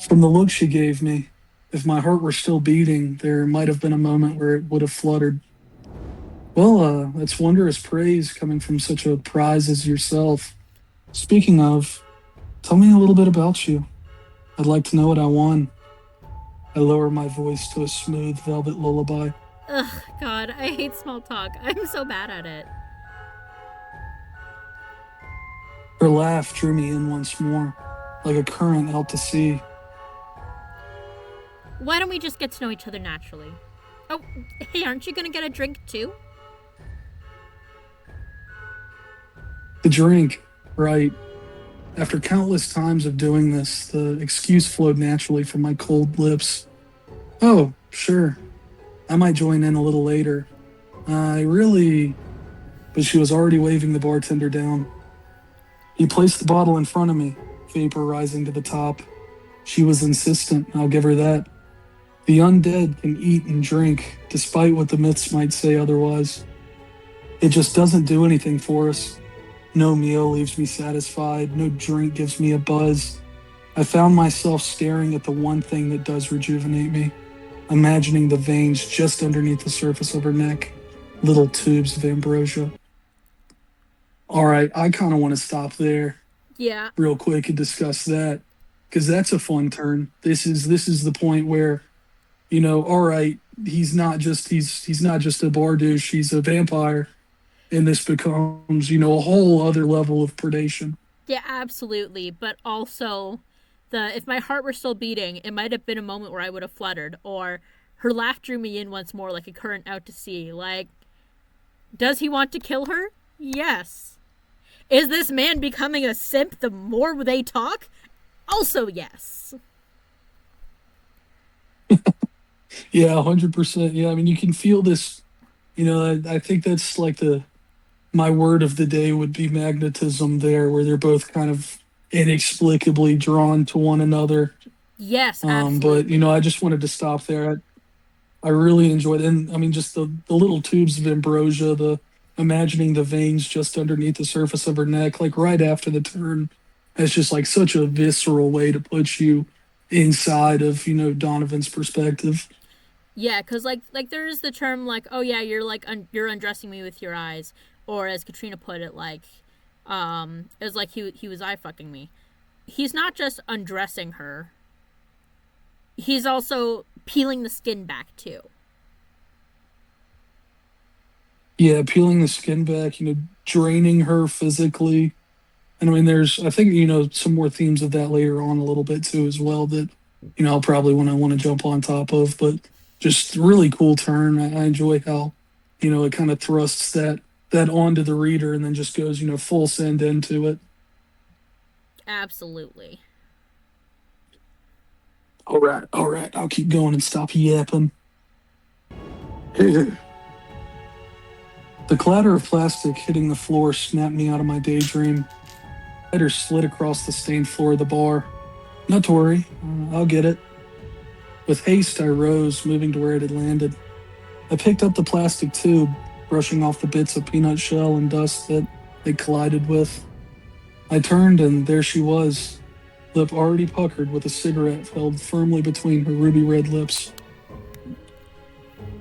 From the look she gave me, if my heart were still beating, there might have been a moment where it would have fluttered. Well, that's wondrous praise coming from such a prize as yourself. Speaking of, tell me a little bit about you. I'd like to know what I won. I lower my voice to a smooth velvet lullaby. Ugh, God, I hate small talk. I'm so bad at it. Her laugh drew me in once more, like a current out to sea. Why don't we just get to know each other naturally? Oh, hey, aren't you gonna get a drink too? The drink, right. After countless times of doing this, the excuse flowed naturally from my cold lips. Oh, sure. I might join in a little later. I really. But she was already waving the bartender down. He placed the bottle in front of me, vapor rising to the top. She was insistent, I'll give her that. The undead can eat and drink, despite what the myths might say otherwise. It just doesn't do anything for us. No meal leaves me satisfied, no drink gives me a buzz. I found myself staring at the one thing that does rejuvenate me, imagining the veins just underneath the surface of her neck, little tubes of ambrosia. All right, I kind of want to stop there Yeah. real quick and discuss that because that's a fun turn. This is the point where, all right, he's not just a bar douche, he's a vampire, and this becomes, a whole other level of predation. Yeah, absolutely. But also, if my heart were still beating, it might have been a moment where I would have fluttered, or her laugh drew me in once more like a current out to sea. Like, does he want to kill her? Yes. Is this man becoming a simp the more they talk? Also, yes. Yeah, 100%. Yeah, I mean, you can feel this. I think that's like my word of the day would be magnetism there, where they're both kind of inexplicably drawn to one another. Yes, But absolutely. I just wanted to stop there. I really enjoyed it. And I mean, just the little tubes of ambrosia, the imagining the veins just underneath the surface of her neck, like right after the turn. It's just like such a visceral way to put you inside of, Donovan's perspective. Yeah, because like there is the term like, oh yeah, you're like you're undressing me with your eyes, or as Katrina put it, like, it was like he was eye fucking me. He's not just undressing her. He's also peeling the skin back too. Yeah, peeling the skin back, draining her physically. And I mean, I think, some more themes of that later on a little bit too, as well, that, I'll probably want to jump on top of, but just really cool turn. I enjoy how, it kind of thrusts that onto the reader and then just goes, full send into it. Absolutely. All right, all right. I'll keep going and stop yapping. The clatter of plastic hitting the floor snapped me out of my daydream. Letter slid across the stained floor of the bar. Not to worry, I'll get it. With haste, I rose, moving to where it had landed. I picked up the plastic tube, brushing off the bits of peanut shell and dust that it collided with. I turned, and there she was, lip already puckered with a cigarette held firmly between her ruby red lips.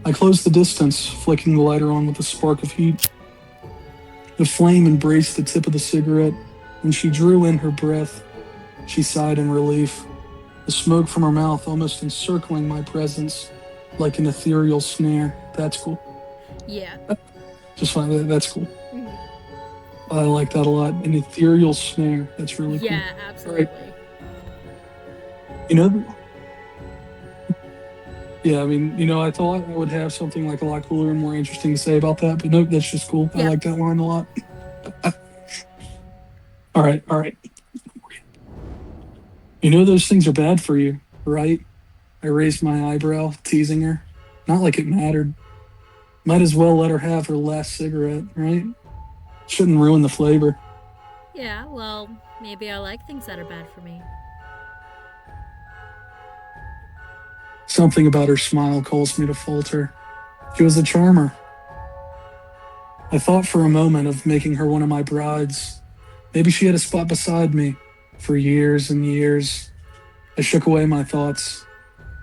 I closed the distance, flicking the lighter on with a spark of heat. The flame embraced the tip of the cigarette, and she drew in her breath. She sighed in relief, the smoke from her mouth almost encircling my presence like an ethereal snare. That's cool. Yeah. Just find that's cool. Mhm. I like that a lot. An ethereal snare. That's really cool. Yeah, All right. absolutely. You know, yeah, I mean, I thought I would have something like a lot cooler and more interesting to say about that, but nope, that's just cool. I Yep. like that line a lot. All right, all right. Those things are bad for you, right? I raised my eyebrow, teasing her. Not like it mattered. Might as well let her have her last cigarette, right? Shouldn't ruin the flavor. Yeah, well, maybe I like things that are bad for me. Something about her smile caused me to falter. She was a charmer. I thought for a moment of making her one of my brides. Maybe she had a spot beside me for years and years. I shook away my thoughts.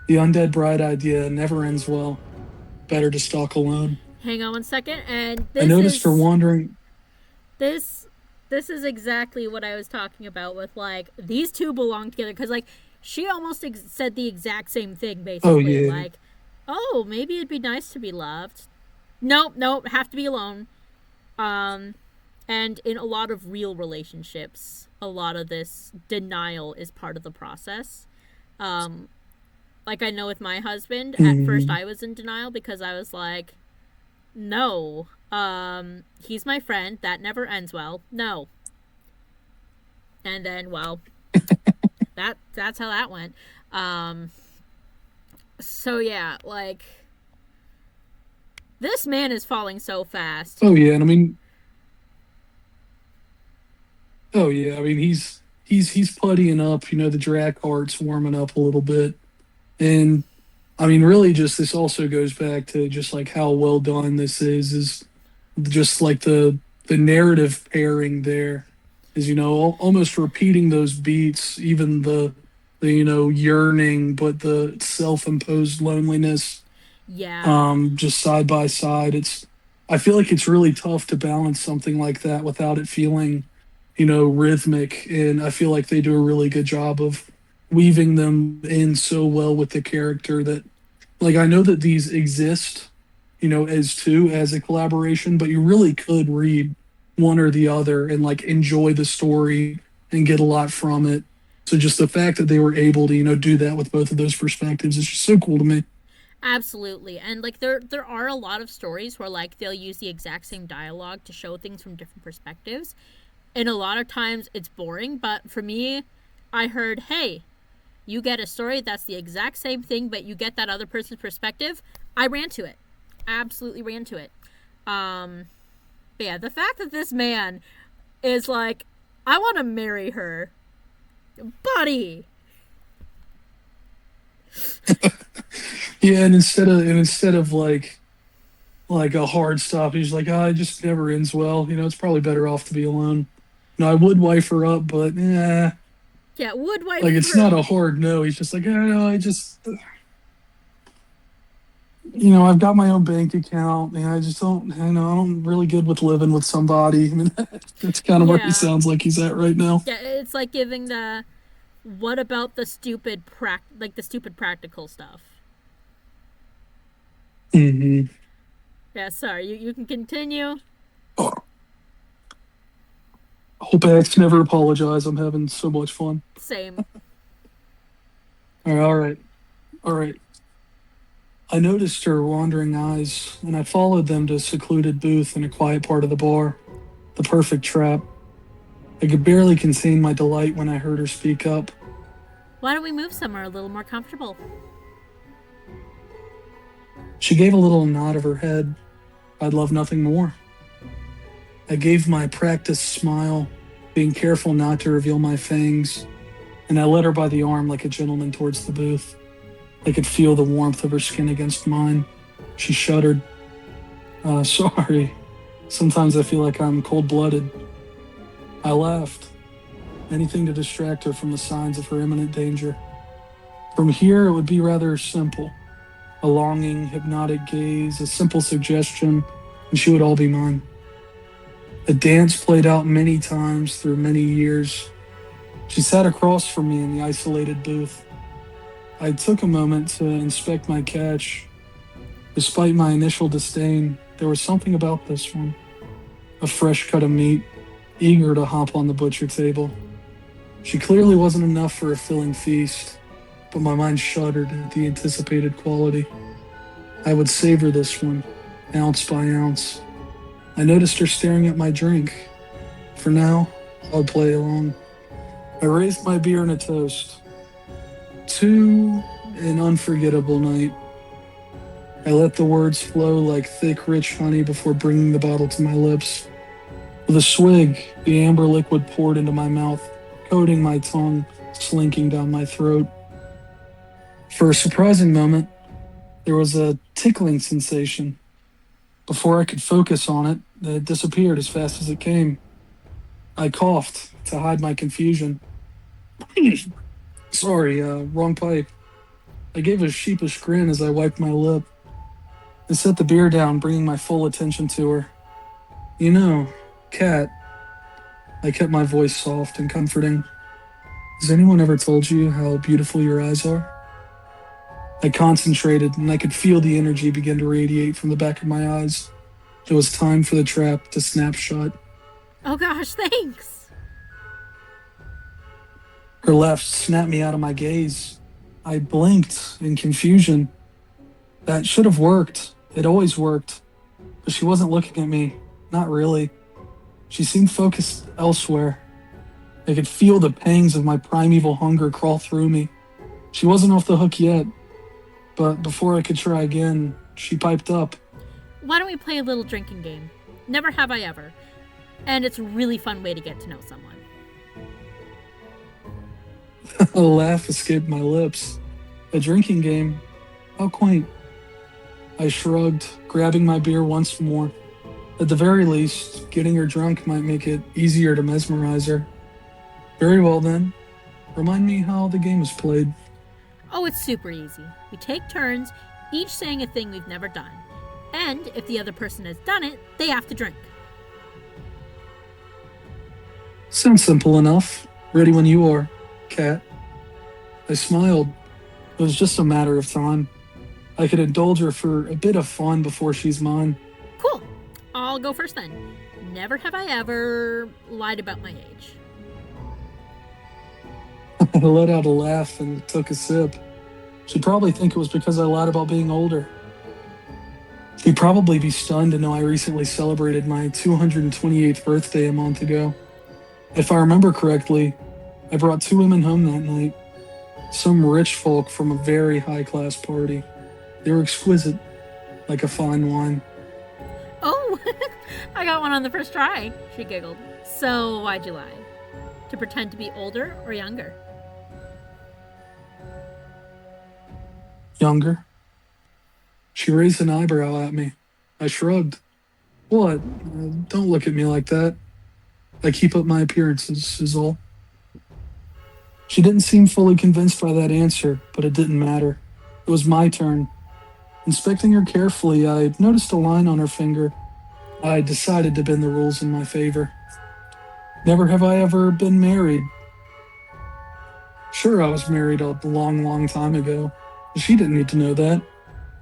The undead bride idea never ends well. Better to stalk alone. Hang on one second, and I noticed her wandering. this this is exactly what I was talking about with like these two belong together because like she almost said the exact same thing Oh, basically yeah. like, oh, maybe it'd be nice to be loved. Nope, nope, have to be alone. Um, and in a lot of real relationships, a lot of this denial is part of the process. Um, like I know with my husband, at first Mm, I was in denial because I was like, no, he's my friend. That never ends well. No. And then, well, that's how that went. Um, so yeah, like this man is falling so fast. oh, yeah. And I mean, oh, yeah. I mean, he's puttying up. The drag cart's warming up a little bit. And I mean, really, just this also goes back to just like how well done this is just like the narrative pairing there is almost repeating those beats, even the yearning, but the self-imposed loneliness, Yeah, just side by side. I feel like it's really tough to balance something like that without it feeling rhythmic, and I feel like they do a really good job of weaving them in so well with the character that, like, I know that these exist, as a collaboration, but you really could read one or the other and like enjoy the story and get a lot from it. So just the fact that they were able to, do that with both of those perspectives is just so cool to me. absolutely. And like there are a lot of stories where like they'll use the exact same dialogue to show things from different perspectives. And a lot of times it's boring, but for me, I heard, hey, you get a story that's the exact same thing, but you get that other person's perspective, I ran to it. Absolutely ran to it. But yeah, the fact that this man is like, I want to marry her. Buddy. Yeah, and instead of like a hard stop, he's like, it just never ends well. It's probably better off to be alone. I would wife her up, but Yeah, would wife like it's not a hard no. He's just like, no, I've got my own bank account, and I just don't, I'm really good with living with somebody. I mean, that's kind of where he sounds like he's at right now. Yeah, it's like giving the, what about the stupid practical stuff? Mm-hmm. Yeah, sorry, you can continue. Oh. Hope Axe never apologize. I'm having so much fun. Same. All right. I noticed her wandering eyes, and I followed them to a secluded booth in a quiet part of the bar. The perfect trap. I could barely contain my delight when I heard her speak up. Why don't we move somewhere a little more comfortable? She gave a little nod of her head. I'd love nothing more. I gave my practiced smile, being careful not to reveal my fangs, and I led her by the arm like a gentleman towards the booth. I could feel the warmth of her skin against mine. She shuddered. Sorry. Sometimes I feel like I'm cold-blooded. I laughed. Anything to distract her from the signs of her imminent danger. From here, it would be rather simple. A longing, hypnotic gaze, a simple suggestion, and she would all be mine. A dance played out many times through many years. She sat across from me in the isolated booth. I took a moment to inspect my catch. Despite my initial disdain, there was something about this one. A fresh cut of meat, eager to hop on the butcher table. She clearly wasn't enough for a filling feast, but my mind shuddered at the anticipated quality. I would savor this one, ounce by ounce. I noticed her staring at my drink. For now, I'll play along. I raised my beer in a toast. To an unforgettable night. I let the words flow like thick, rich honey before bringing the bottle to my lips. With a swig, the amber liquid poured into my mouth, coating my tongue, slinking down my throat. For a surprising moment, there was a tickling sensation. Before I could focus on it, it disappeared as fast as it came. I coughed to hide my confusion. Sorry, wrong pipe. I gave a sheepish grin as I wiped my lip. I set the beer down, bringing my full attention to her. Kat, I kept my voice soft and comforting. Has anyone ever told you how beautiful your eyes are? I concentrated, and I could feel the energy begin to radiate from the back of my eyes. It was time for the trap to snap shut. Oh gosh, thanks. Her laugh snapped me out of my gaze. I blinked in confusion. That should have worked. It always worked. But she wasn't looking at me. Not really. She seemed focused elsewhere. I could feel the pangs of my primeval hunger crawl through me. She wasn't off the hook yet. But before I could try again, she piped up. Why don't we play a little drinking game? Never have I ever. And it's a really fun way to get to know someone. A laugh escaped my lips. A drinking game? How quaint. I shrugged, grabbing my beer once more. At the very least, getting her drunk might make it easier to mesmerize her. Very well then. Remind me how the game is played. Oh, it's super easy. We take turns, each saying a thing we've never done. And if the other person has done it, they have to drink. Sounds simple enough. Ready when you are, Kat. I smiled. It was just a matter of time. I could indulge her for a bit of fun before she's mine. Cool. I'll go first then. Never have I ever lied about my age. I let out a laugh and took a sip. She'd probably think it was because I lied about being older. She'd probably be stunned to know I recently celebrated my 228th birthday a month ago. If I remember correctly, I brought two women home that night, some rich folk from a very high-class party. They were exquisite, like a fine wine. Oh, I got one on the first try, she giggled. So why'd you lie? To pretend to be older or younger? Younger. She raised an eyebrow at me. I shrugged. What? Don't look at me like that. I keep up my appearances, is all. She didn't seem fully convinced by that answer, but it didn't matter. It was my turn. Inspecting her carefully, I noticed a line on her finger. I decided to bend the rules in my favor. Never have I ever been married. Sure, I was married a long, long time ago. She didn't need to know that.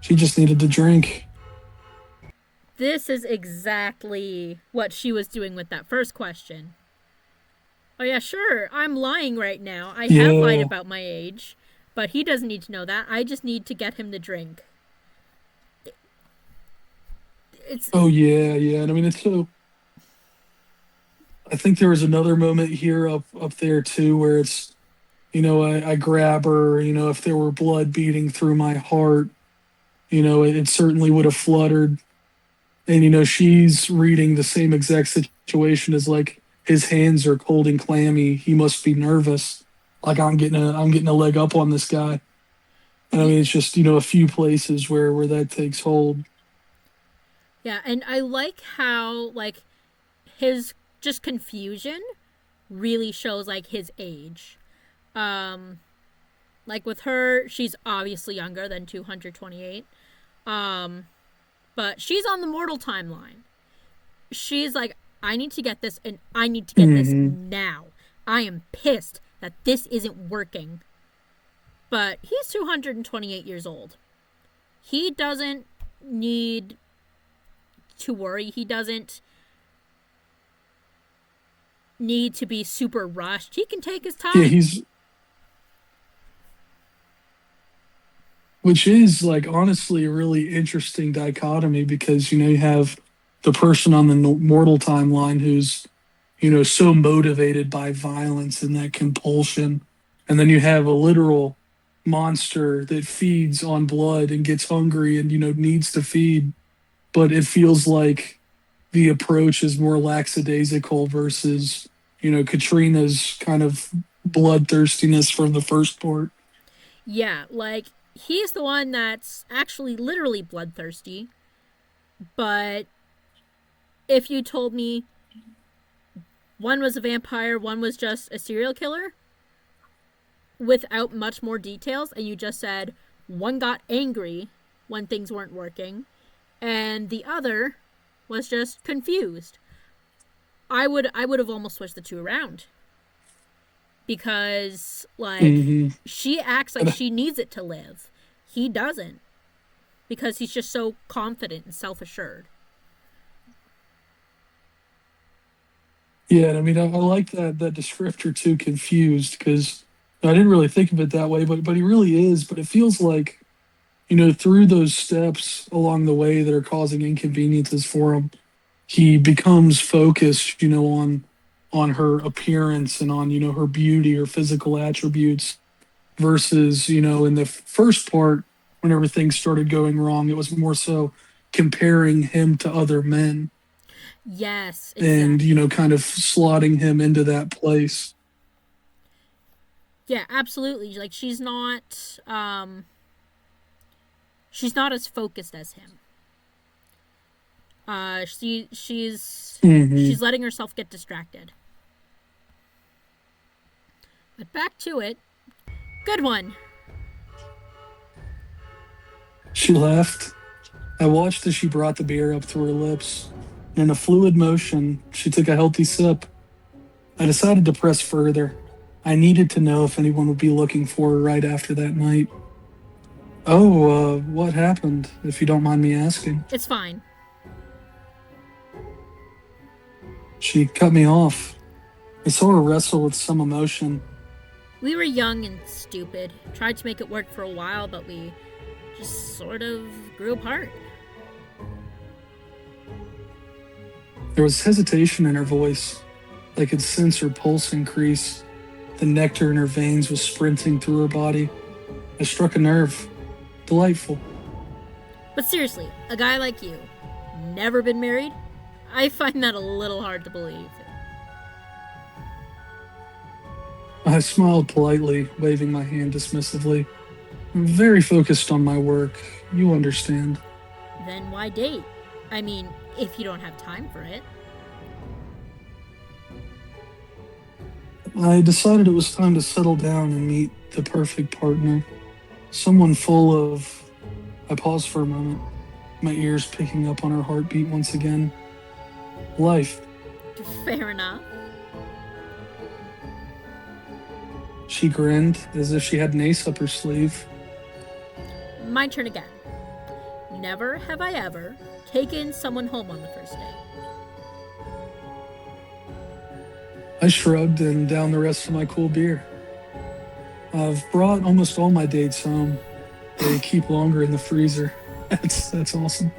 She just needed to drink. This is exactly what she was doing with that first question. Oh yeah, sure, I'm lying right now. I have lied about my age, but he doesn't need to know that. I just need to get him to drink. Oh yeah. And I mean, it's so. I think there was another moment here up there too, where it's, I grab her. If there were blood beating through my heart, it certainly would have fluttered. And she's reading the same exact situation as like his hands are cold and clammy. He must be nervous. Like I'm getting a leg up on this guy. And I mean, it's just a few places where that takes hold. Yeah, and I like how like his just confusion really shows like his age. Like with her, she's obviously younger than 228. But she's on the mortal timeline. She's like, I need to get this, and I need to get this now. I am pissed that this isn't working. But he's 228 years old. He doesn't need to worry. He doesn't need to be super rushed. He can take his time. Yeah, which is like honestly a really interesting dichotomy because you have the person on the mortal timeline who's so motivated by violence and that compulsion, and then you have a literal monster that feeds on blood and gets hungry and needs to feed, but it feels like the approach is more lackadaisical versus Katrina's kind of bloodthirstiness from the first part. Yeah, like he's the one that's actually literally bloodthirsty. But if you told me one was a vampire, one was just a serial killer, without much more details, and you just said one got angry when things weren't working, and the other was just confused, I would have almost switched the two around. Because, like, she acts like she needs it to live. He doesn't. Because he's just so confident and self-assured. Yeah, and I mean, I like that descriptor too, confused, because I didn't really think of it that way, but he really is. But it feels like, through those steps along the way that are causing inconveniences for him, he becomes focused, on her appearance and on, her beauty or physical attributes versus, in the first part, when everything started going wrong, it was more so comparing him to other men. Yes, exactly. And, kind of slotting him into that place. Yeah, absolutely. Like, she's not as focused as him. She's letting herself get distracted. But back to it. Good one. She laughed. I watched as she brought the beer up to her lips. In a fluid motion, she took a healthy sip. I decided to press further. I needed to know if anyone would be looking for her right after that night. Oh, what happened, if you don't mind me asking? It's fine. She cut me off. I saw her wrestle with some emotion. We were young and stupid. Tried to make it work for a while, but we just sort of grew apart. There was hesitation in her voice. I could sense her pulse increase. The nectar in her veins was sprinting through her body. I struck a nerve. Delightful. But seriously, a guy like you, never been married? I find that a little hard to believe. I smiled politely, waving my hand dismissively. I'm very focused on my work. You understand. Then why date? I mean, if you don't have time for it. I decided it was time to settle down and meet the perfect partner. Someone full of... I paused for a moment, my ears picking up on her heartbeat once again. Life. Fair enough. She grinned as if she had an ace up her sleeve. My turn again. Never have I ever taken someone home on the first date. I shrugged and downed the rest of my cool beer. I've brought almost all my dates home. They keep longer in the freezer. That's awesome.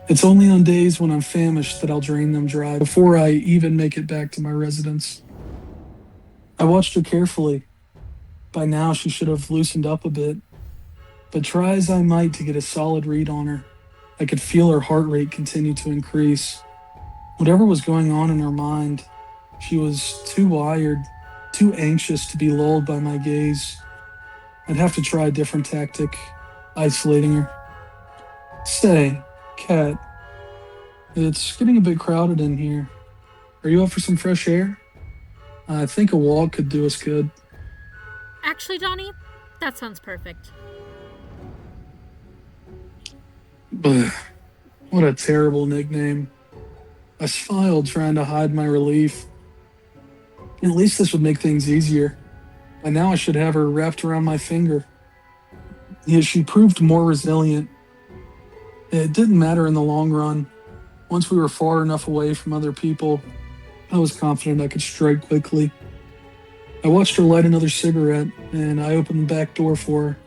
It's only on days when I'm famished that I'll drain them dry before I even make it back to my residence. I watched her carefully. By now she should have loosened up a bit. But try as I might to get a solid read on her, I could feel her heart rate continue to increase. Whatever was going on in her mind, she was too wired, too anxious to be lulled by my gaze. I'd have to try a different tactic, isolating her. Say, Kat, it's getting a bit crowded in here. Are you up for some fresh air? I think a walk could do us good. Actually, Donnie, that sounds perfect. Ugh, what a terrible nickname. I smiled, trying to hide my relief. At least this would make things easier. By now I should have her wrapped around my finger. Yet she proved more resilient. It didn't matter in the long run. Once we were far enough away from other people, I was confident I could strike quickly. I watched her light another cigarette, and I opened the back door for her,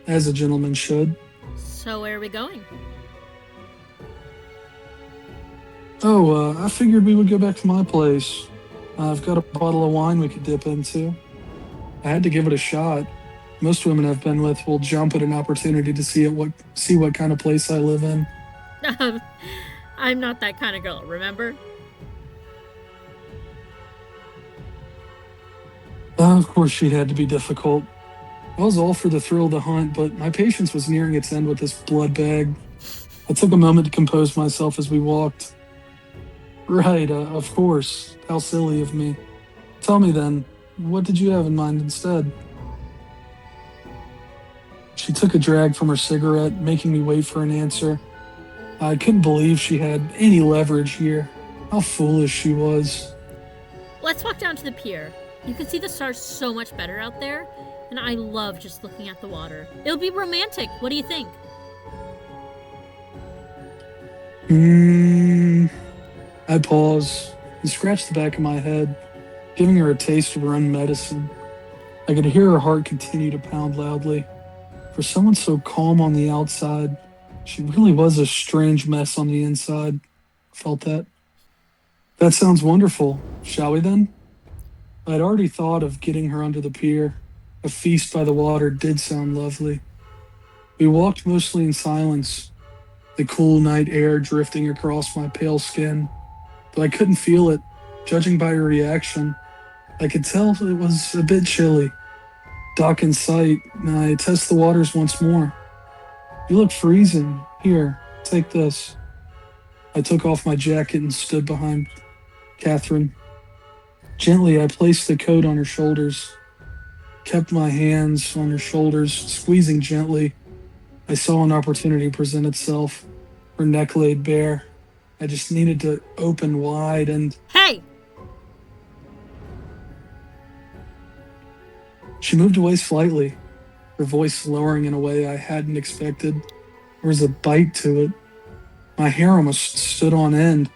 as a gentleman should. So where are we going? I figured we would go back to my place. I've got a bottle of wine we could dip into. I had to give it a shot. Most women I've been with will jump at an opportunity to see what kind of place I live in. I'm not that kind of girl, remember? Of course she had to be difficult. I was all for the thrill of the hunt, but my patience was nearing its end with this blood bag. I took a moment to compose myself as we walked. Right, of course. How silly of me. Tell me then, what did you have in mind instead? She took a drag from her cigarette, making me wait for an answer. I couldn't believe she had any leverage here. How foolish she was. Let's walk down to the pier. You can see the stars so much better out there, and I love just looking at the water. It'll be romantic. What do you think? I pause and scratch the back of my head, giving her a taste of her own medicine. I could hear her heart continue to pound loudly. For someone so calm on the outside, she really was a strange mess on the inside. Felt that. That sounds wonderful. Shall we then? I'd already thought of getting her under the pier. A feast by the water did sound lovely. We walked mostly in silence, the cool night air drifting across my pale skin. But I couldn't feel it. Judging by her reaction, I could tell it was a bit chilly. Dock in sight, I test the waters once more. You look freezing. Here, take this. I took off my jacket and stood behind Catherine. Gently, I placed the coat on her shoulders, kept my hands on her shoulders, squeezing gently. I saw an opportunity present itself. Her neck laid bare. I just needed to open wide and... Hey! She moved away slightly, her voice lowering in a way I hadn't expected. There was a bite to it. My hair almost stood on end.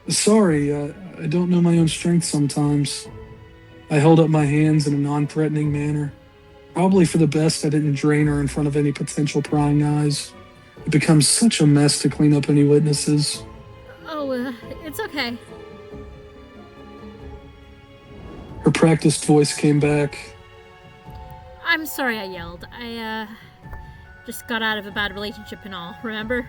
Sorry, I don't know my own strength sometimes. I held up my hands in a non-threatening manner. Probably for the best I didn't drain her in front of any potential prying eyes. It becomes such a mess to clean up any witnesses. Oh, it's okay. Her practiced voice came back. I'm sorry I yelled. I just got out of a bad relationship and all, remember?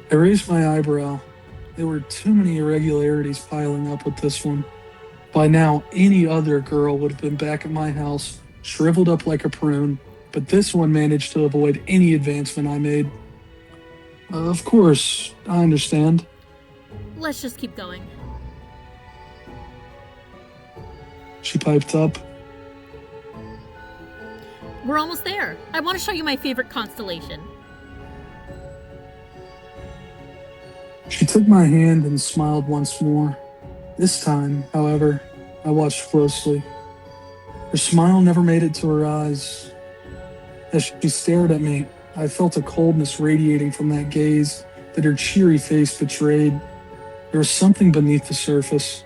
I raised my eyebrow. There were too many irregularities piling up with this one. By now, any other girl would have been back at my house, shriveled up like a prune, but this one managed to avoid any advancement I made. Of course, I understand. Let's just keep going. She piped up. We're almost there. I want to show you my favorite constellation. She took my hand and smiled once more. This time, however, I watched closely. Her smile never made it to her eyes. As she stared at me, I felt a coldness radiating from that gaze that her cheery face betrayed. There was something beneath the surface,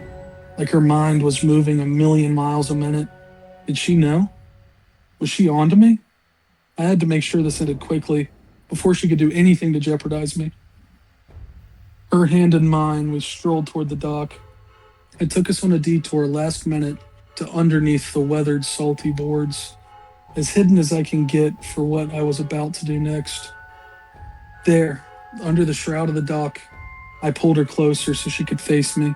like her mind was moving a million miles a minute. Did she know? Was she onto me? I had to make sure this ended quickly, before she could do anything to jeopardize me. Her hand in mine, we strolled toward the dock. It took us on a detour last minute to underneath the weathered, salty boards, as hidden as I can get for what I was about to do next. There, under the shroud of the dock, I pulled her closer so she could face me.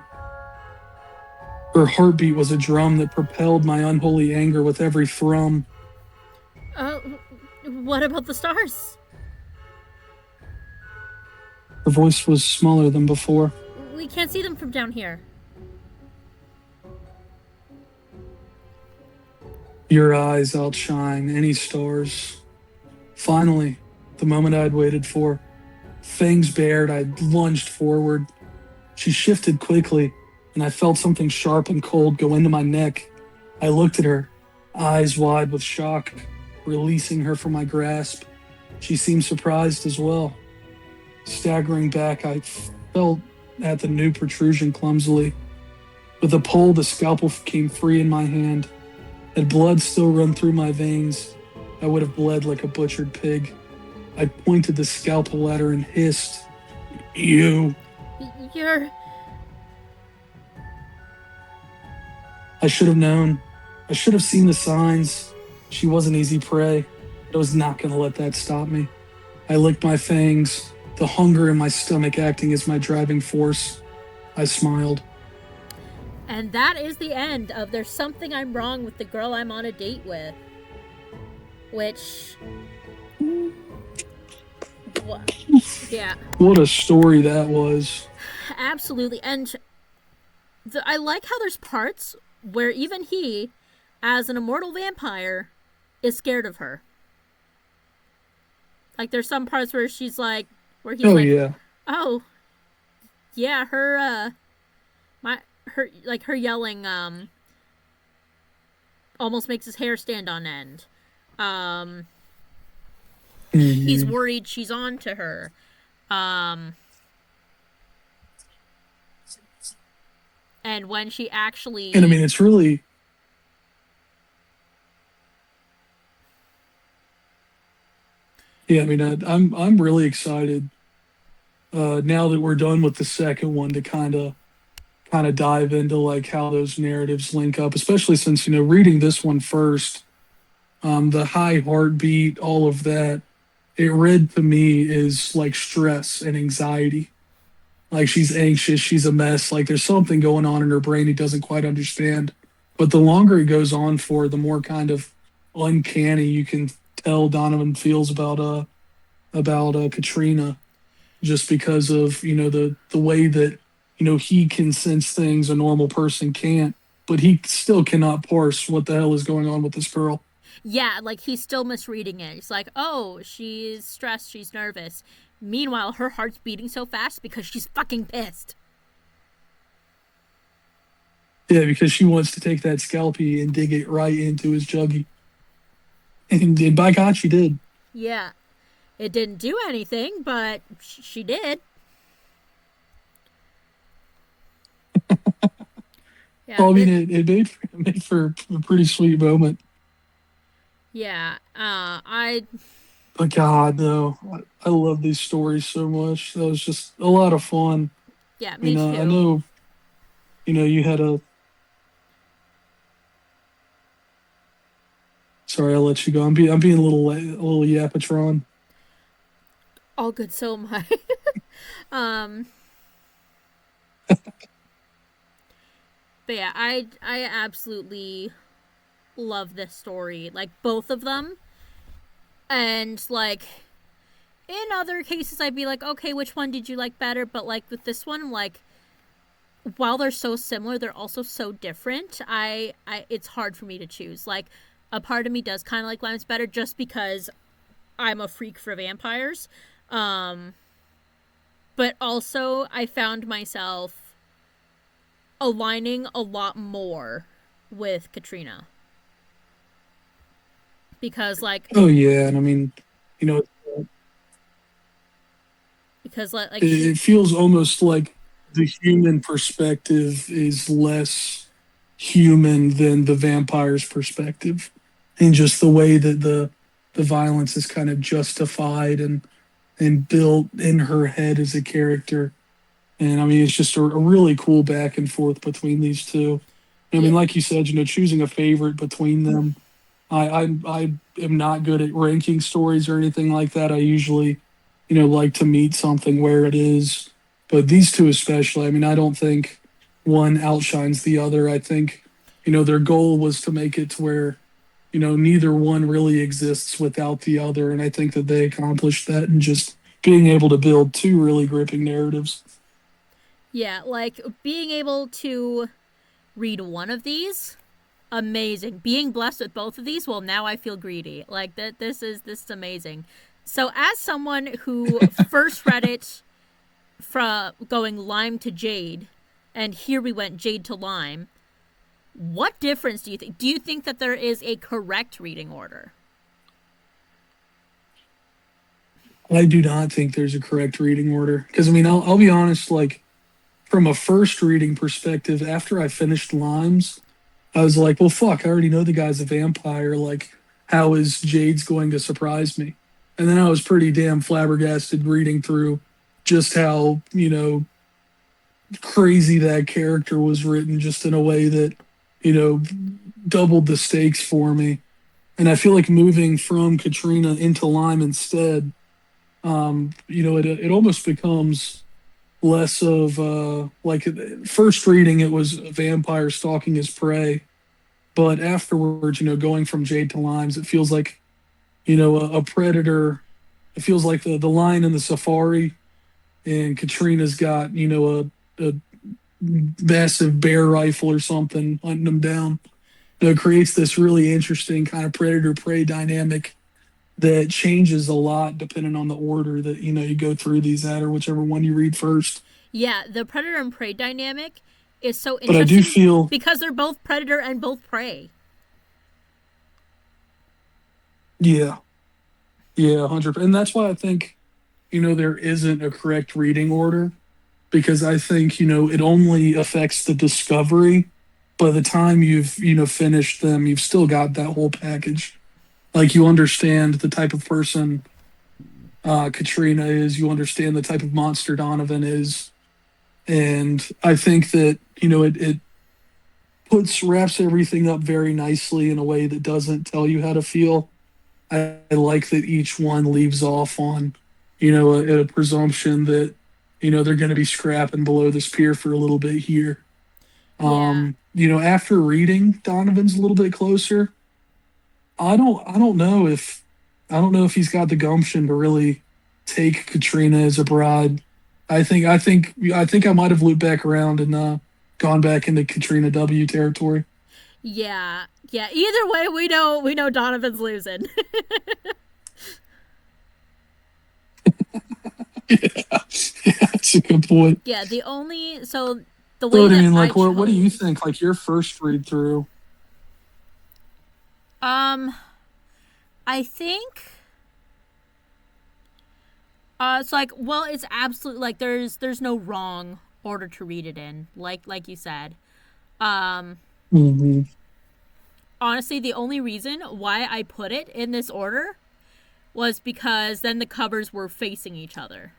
Her heartbeat was a drum that propelled my unholy anger with every thrum. What about the stars? Her voice was smaller than before. We can't see them from down here. Your eyes outshine any stars. Finally, the moment I'd waited for. Fangs bared, I lunged forward. She shifted quickly, and I felt something sharp and cold go into my neck. I looked at her, eyes wide with shock, releasing her from my grasp. She seemed surprised as well. Staggering back, I felt at the new protrusion clumsily. With a pull, the scalpel came free in my hand. Had blood still run through my veins, I would have bled like a butchered pig. I pointed the scalpel at her and hissed, "You." You're... I should have known. I should have seen the signs. She was an easy prey, but I was not going to let that stop me. I licked my fangs, the hunger in my stomach acting as my driving force. I smiled. And that is the end of There's Something I'm Wrong with the Girl I'm on a Date With. Which... yeah. What a story that was. Absolutely. And I like how there's parts where even he, as an immortal vampire, is scared of her. Like, there's some parts where she's like... where he's yeah. Oh, yeah, her yelling almost makes his hair stand on end. He's worried she's on to her. And when she actually... And I mean, it's really... Yeah, I mean, I'm really excited now that we're done with the second one to kind of dive into like how those narratives link up, especially since, you know, reading this one first, the high heartbeat, all of that, it read to me is like stress and anxiety. Like she's anxious, she's a mess, like there's something going on in her brain he doesn't quite understand. But the longer it goes on for, the more kind of uncanny you can tell Donovan feels about Katrina, just because of, you know, the way that, you know, he can sense things a normal person can't, but he still cannot parse what the hell is going on with this girl. Yeah, like he's still misreading it. He's like, oh, she's stressed, she's nervous. Meanwhile, her heart's beating so fast because she's fucking pissed. Yeah, because she wants to take that scalpel and dig it right into his juggy. And by God, she did. Yeah. It didn't do anything, but she did. Yeah, well, I mean, it made for a pretty sweet moment. Yeah, But God, no, I love these stories so much. That was just a lot of fun. Yeah, I mean, me I too. know, you had a. Sorry, I'll let you go. I'm being a little yapatron. All good, so am I. um, but yeah, I absolutely love this story. Like both of them, and like in other cases, I'd be like, okay, which one did you like better? But like with this one, like while they're so similar, they're also so different. It's hard for me to choose. Like a part of me does kind of like Lime's better just because I'm a freak for vampires. Um, but also I found myself aligning a lot more with Katrina because like Oh yeah, and I mean, you know, like it feels almost like the human perspective is less human than the vampire's perspective, and just the way that the violence is kind of justified and built in her head as a character. And I mean, it's just a really cool back and forth between these two. I mean, yeah, like you said, choosing a favorite between them. I am not good at ranking stories or anything like that. I usually, like to meet something where it is. But these two especially, I mean, I don't think one outshines the other. I think, their goal was to make it to where, neither one really exists without the other. And I think that they accomplished that in just being able to build two really gripping narratives. yeah, like being able to read one of these, amazing. Being blessed with both of these, well, now I feel greedy. Like that, this is amazing. So, as someone who first read it from going Lime to Jade, and here we went Jade to Lime. What difference do you think? Do you think that there is a correct reading order? I do not think there's a correct reading order. Because, I mean, I'll be honest, like, from a first reading perspective, after I finished Limes, I was like, well, fuck, I already know the guy's a vampire. Like, how is Jade's going to surprise me? And then I was pretty damn flabbergasted reading through just how, crazy that character was written, just in a way that, you know, doubled the stakes for me. And I feel like moving from Katrina into Lime instead, it almost becomes less of like first reading, it was a vampire stalking his prey. But afterwards, going from Jade to Limes, it feels like, a predator. It feels like the lion in the safari, and Katrina's got, a massive bear rifle or something hunting them down. It creates this really interesting kind of predator prey dynamic that changes a lot depending on the order that, you go through these at, or whichever one you read first. Yeah, the predator and prey dynamic is so But I do interesting feel, because they're both predator and both prey. yeah, yeah, 100. And that's why I think, there isn't a correct reading order, because I think, it only affects the discovery. By the time you've, finished them, you've still got that whole package. Like, you understand the type of person Katrina is, you understand the type of monster Donovan is. And I think that, it puts wraps everything up very nicely in a way that doesn't tell you how to feel. I like that each one leaves off on, a presumption that, they're going to be scrapping below this pier for a little bit here. Yeah. After reading Donovan's a little bit closer, I don't know if he's got the gumption to really take Katrina as a bride. I think I might have looped back around and gone back into Katrina W territory. Yeah. Yeah. Either way, we know Donovan's losing. Yeah, that's a good point. Yeah, the way So, I that mean, I like, what do you chose, think? Like your first read through? um, I think, it's like, well, it's absolute, like, there's no wrong order to read it in, like you said. Um, Hmm. Honestly, the only reason why I put it in this order was because then the covers were facing each other.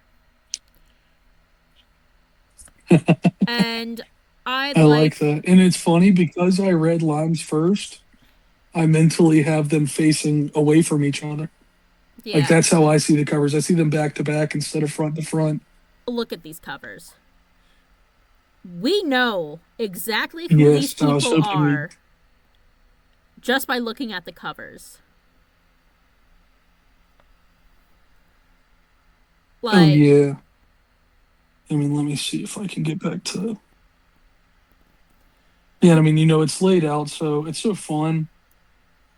And I I like like, that. And it's funny because I read Limes first, I mentally have them facing away from each other. Like yeah, that's how I see the covers. I see them back to back instead of front to front. look at these covers. We know exactly who these Yes, I was people hoping you. are just by looking at the covers. Oh Like, yeah. I mean, let me see if I can get back to. Yeah, I mean, it's laid out, so it's so fun.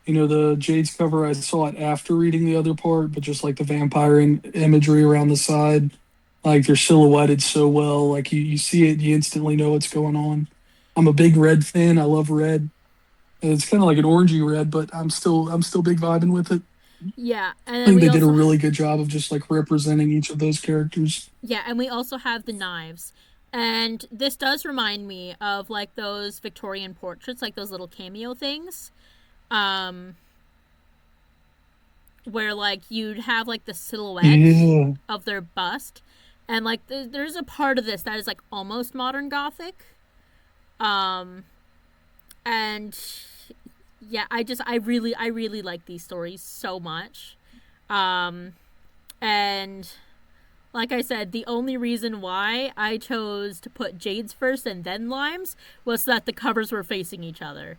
The Jade's cover, I saw it after reading the other part, but just like the vampire imagery around the side, like they're silhouetted so well. Like you see it, you instantly know what's going on. I'm a big red fan. I love red. It's kind of like an orangey red, but I'm still big vibing with it. yeah, and I then think we they did a also, really good job of just like representing each of those characters. yeah, and we also have the knives. And this does remind me of like those Victorian portraits, like those little cameo things. Um, where like you'd have like the silhouette Yeah. of their bust, and like there's a part of this that is like almost modern Gothic. Um, and yeah, I really like these stories so much. Um, and like I said, the only reason why I chose to put Jade's first and then Lime's was so that the covers were facing each other,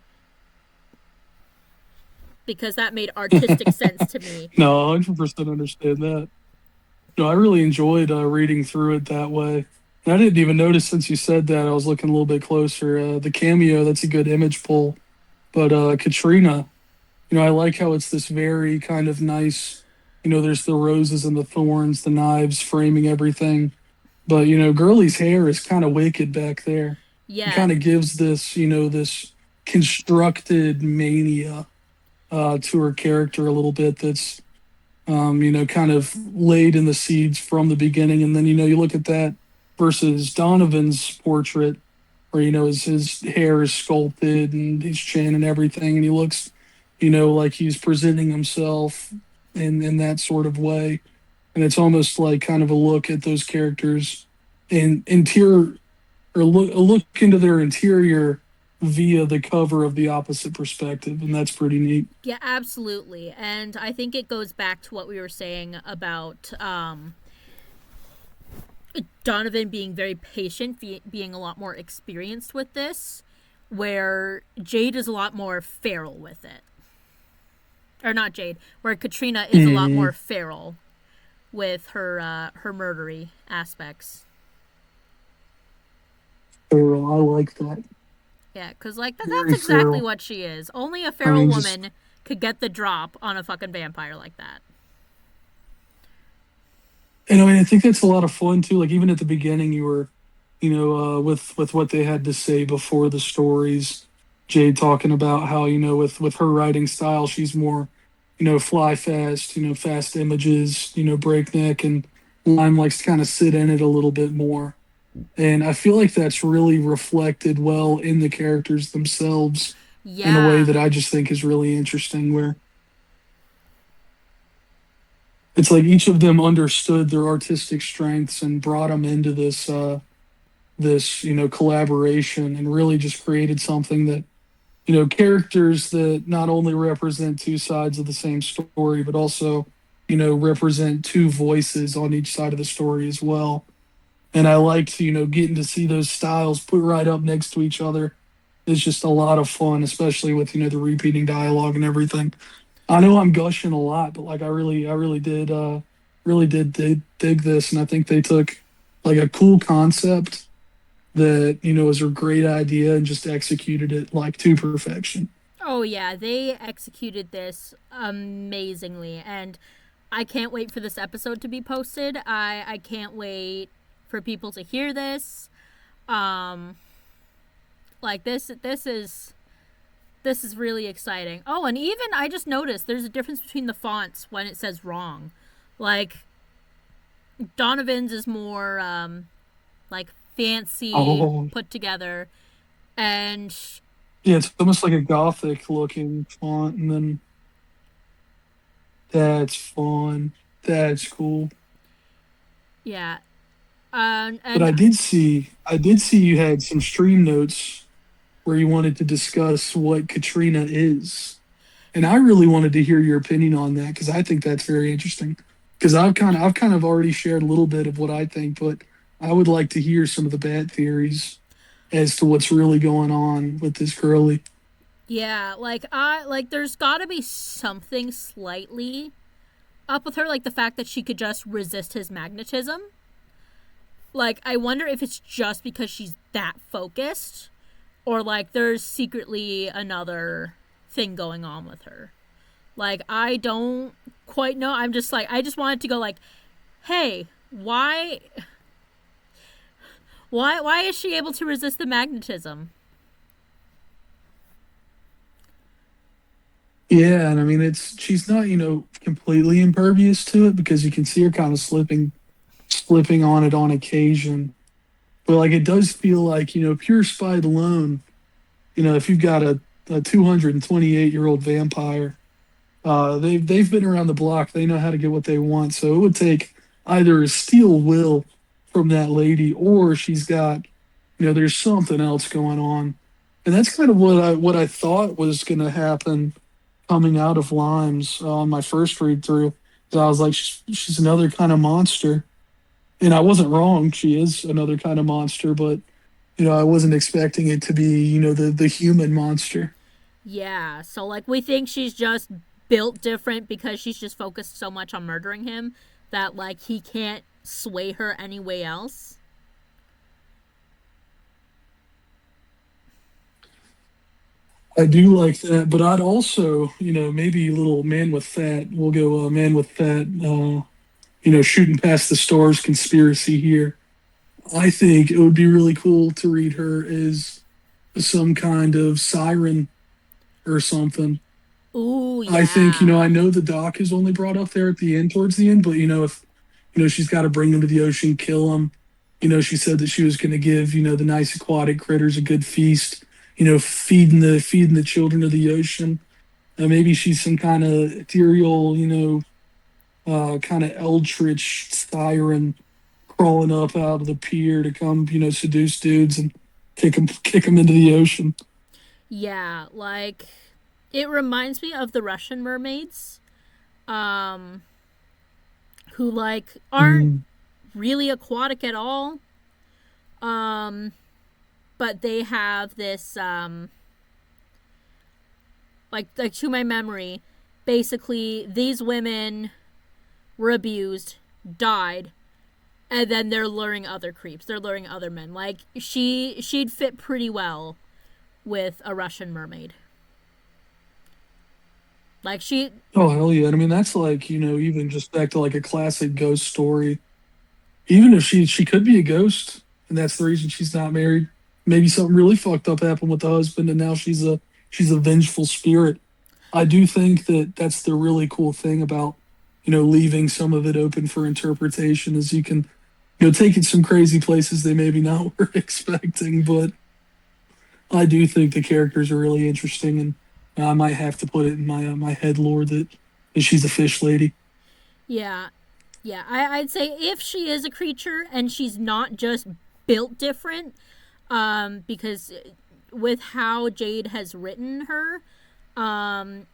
because that made artistic sense to me. No, 100% understand that. No, I really enjoyed reading through it that way. And I didn't even notice since you said that. I was looking a little bit closer. The cameo, that's a good image pull. But Katrina, I like how it's this very kind of nice, there's the roses and the thorns, the knives framing everything. But, Girlie's hair is kind of wicked back there. It Yeah, kind of gives this, this constructed mania to her character a little bit that's kind of laid in the seeds from the beginning. And then, you look at that versus Donovan's portrait, where, his hair is sculpted and his chin and everything. And he looks, like he's presenting himself in that sort of way. And it's almost like kind of a look at those characters in interior or a look into their interior via the cover of the opposite perspective. And that's pretty neat. yeah, absolutely. And I think it goes back to what we were saying about Donovan being very patient, being a lot more experienced with this, where Jade is a lot more feral with it. Or not Jade, where Katrina is a lot more Mm, feral with her murdery aspects. feral. I like that. Yeah, because like that's Very exactly feral. what she is. Only a I feral mean, just woman could get the drop on a fucking vampire like that. and I mean, I think that's a lot of fun too. Like even at the beginning, you were, with what they had to say before the stories. Jade talking about how with her writing style, she's more, fly fast, fast images, breakneck, and Lime likes to kind of sit in it a little bit more. And I feel like that's really reflected well in the characters themselves in a way Yeah, that I just think is really interesting. Where it's like each of them understood their artistic strengths and brought them into this collaboration and really just created something that characters that not only represent two sides of the same story but also represent two voices on each side of the story as well. And I liked getting to see those styles put right up next to each other. It's just a lot of fun, especially with the repeating dialogue and everything. I know I'm gushing a lot, but like I really did dig this, and I think they took like a cool concept that was a great idea and just executed it like to perfection. oh yeah, they executed this amazingly, and I can't wait for this episode to be posted. I can't wait for people to hear this. Um, like this is really exciting. Oh, and even I just noticed there's a difference between the fonts when it says wrong. Like Donovan's is more like fancy, Oh, put together, and yeah, it's almost like a gothic looking font, and then that's fun. That's cool. yeah, But And I did see you had some stream notes where you wanted to discuss what Katrina is. And I really wanted to hear your opinion on that because I think that's very interesting. Because I've kind of already shared a little bit of what I think, but I would like to hear some of the bad theories as to what's really going on with this girlie. yeah, like there's got to be something slightly up with her, like the fact that she could just resist his magnetism. Like, I wonder if it's just because she's that focused, or like there's secretly another thing going on with her. Like, I don't quite know. I'm just like, I just wanted to go like, hey, why is she able to resist the magnetism? Yeah, and I mean she's not, completely impervious to it because you can see her kind of slipping on it on occasion. But like it does feel like, pure spite alone, if you've got a 228-year-old vampire, they've been around the block. They know how to get what they want. So it would take either a steel will from that lady, or she's got, there's something else going on. And that's kind of what I thought was going to happen coming out of Limes on my first read through. So I was like, she's another kind of monster, and I wasn't wrong. She is another kind of monster, but I wasn't expecting it to be, the human monster. Yeah, so like we think she's just built different because she's just focused so much on murdering him that like he can't sway her any way else. I do like that, but I'd also, maybe a little man with fat. We'll go man with fat. Shooting past the stars conspiracy here. I think it would be really cool to read her as some kind of siren or something. Ooh, I think, I yeah. know the doc is only brought up there at the end, towards the end, but if she's got to bring them to the ocean, kill them. She said that she was going to give the nice aquatic critters a good feast. Feeding the children of the ocean. Maybe she's some kind of ethereal, kind of eldritch siren crawling up out of the pier to come, seduce dudes and kick them into the ocean. Yeah, like it reminds me of the Russian mermaids, um, who like aren't Mm. really aquatic at all. Um, but they have this like to my memory, basically these women were abused, died, and then they're luring other creeps. They're luring other men. Like she'd fit pretty well with a Russian mermaid. Like she Oh hell yeah! And I mean that's like even just back to like a classic ghost story. Even if she could be a ghost, and that's the reason she's not married. Maybe something really fucked up happened with the husband, and now she's a vengeful spirit. I do think that that's the really cool thing about leaving some of it open for interpretation, is you can take it some crazy places they maybe not were expecting. But I do think the characters are really interesting, and I might have to put it in my head lore that she's a fish lady. yeah. Yeah, I'd say if she is a creature and she's not just built different, because with how Jade has written her, um,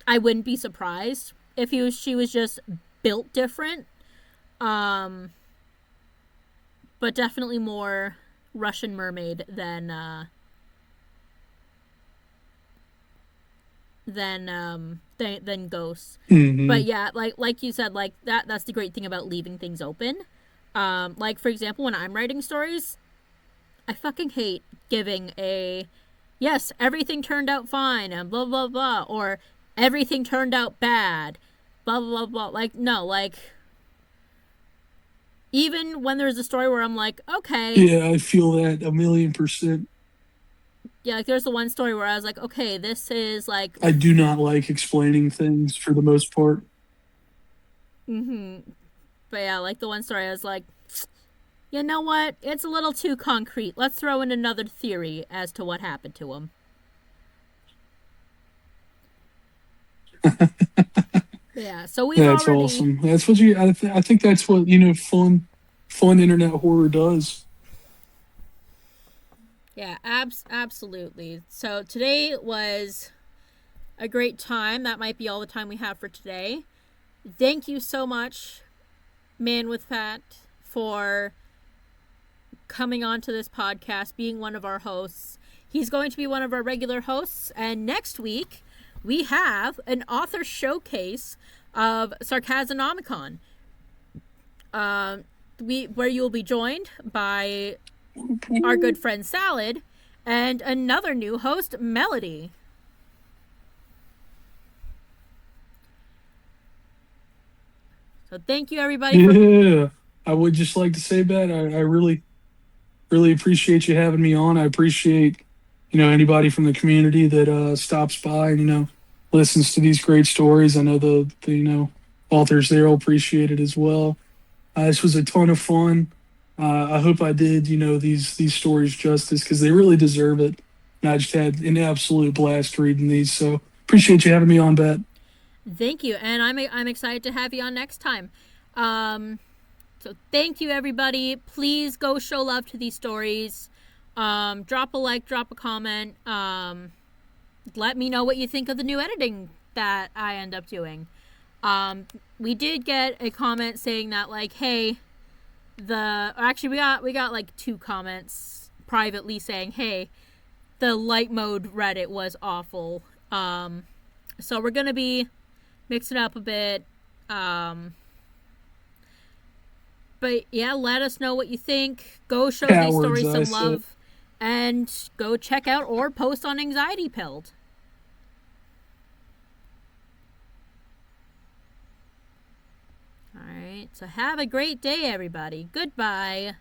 I wouldn't be surprised if she was just built different. Um, but definitely more Russian mermaid than ghosts. But Hmm. yeah, like you said, like that's the great thing about leaving things open. Like for example, when I'm writing stories, I fucking hate giving a yes, everything turned out fine and blah blah blah, or everything turned out bad, blah blah blah. Like no, like even when there's a story where I'm like, okay, Yeah, I feel that 1,000,000%. yeah, like there's the one story where I was like, okay, this is like, I do not like explaining things for the most part. mm-hmm. But yeah, like the one story I was like, you know what? It's a little too concrete. Let's throw in another theory as to what happened to him. Yeah, so we've That's already. awesome. That's what I think that's what, fun internet horror does. Yeah, absolutely. So today was a great time. That might be all the time we have for today. Thank you so much, Man with Fat, for coming on to this podcast, being one of our hosts. He's going to be one of our regular hosts, and next week we have an author showcase of Sarcasonomicon, where you'll be joined by our good friend Salad and another new host, Melody. So thank you, everybody. Yeah, I would just like to say, Bat, I really appreciate you having me on. I appreciate, anybody from the community that stops by and, listens to these great stories. I know the authors there will appreciate it as well. This was a ton of fun. I hope I did, these stories justice because they really deserve it. And I just had an absolute blast reading these. So appreciate you having me on, Bet. Thank you, and I'm excited to have you on next time. So thank you, everybody. Please go show love to these stories. Drop a like, drop a comment. Let me know what you think of the new editing that I end up doing. We did get a comment saying that, like, hey, actually we got like 2 comments privately saying, hey, the light mode Reddit was awful. So we're gonna be mixing it up a bit. But yeah, let us know what you think. Go show these stories some love. And go check out or post on Anxiety Pilled. Alright, so have a great day, everybody. Goodbye.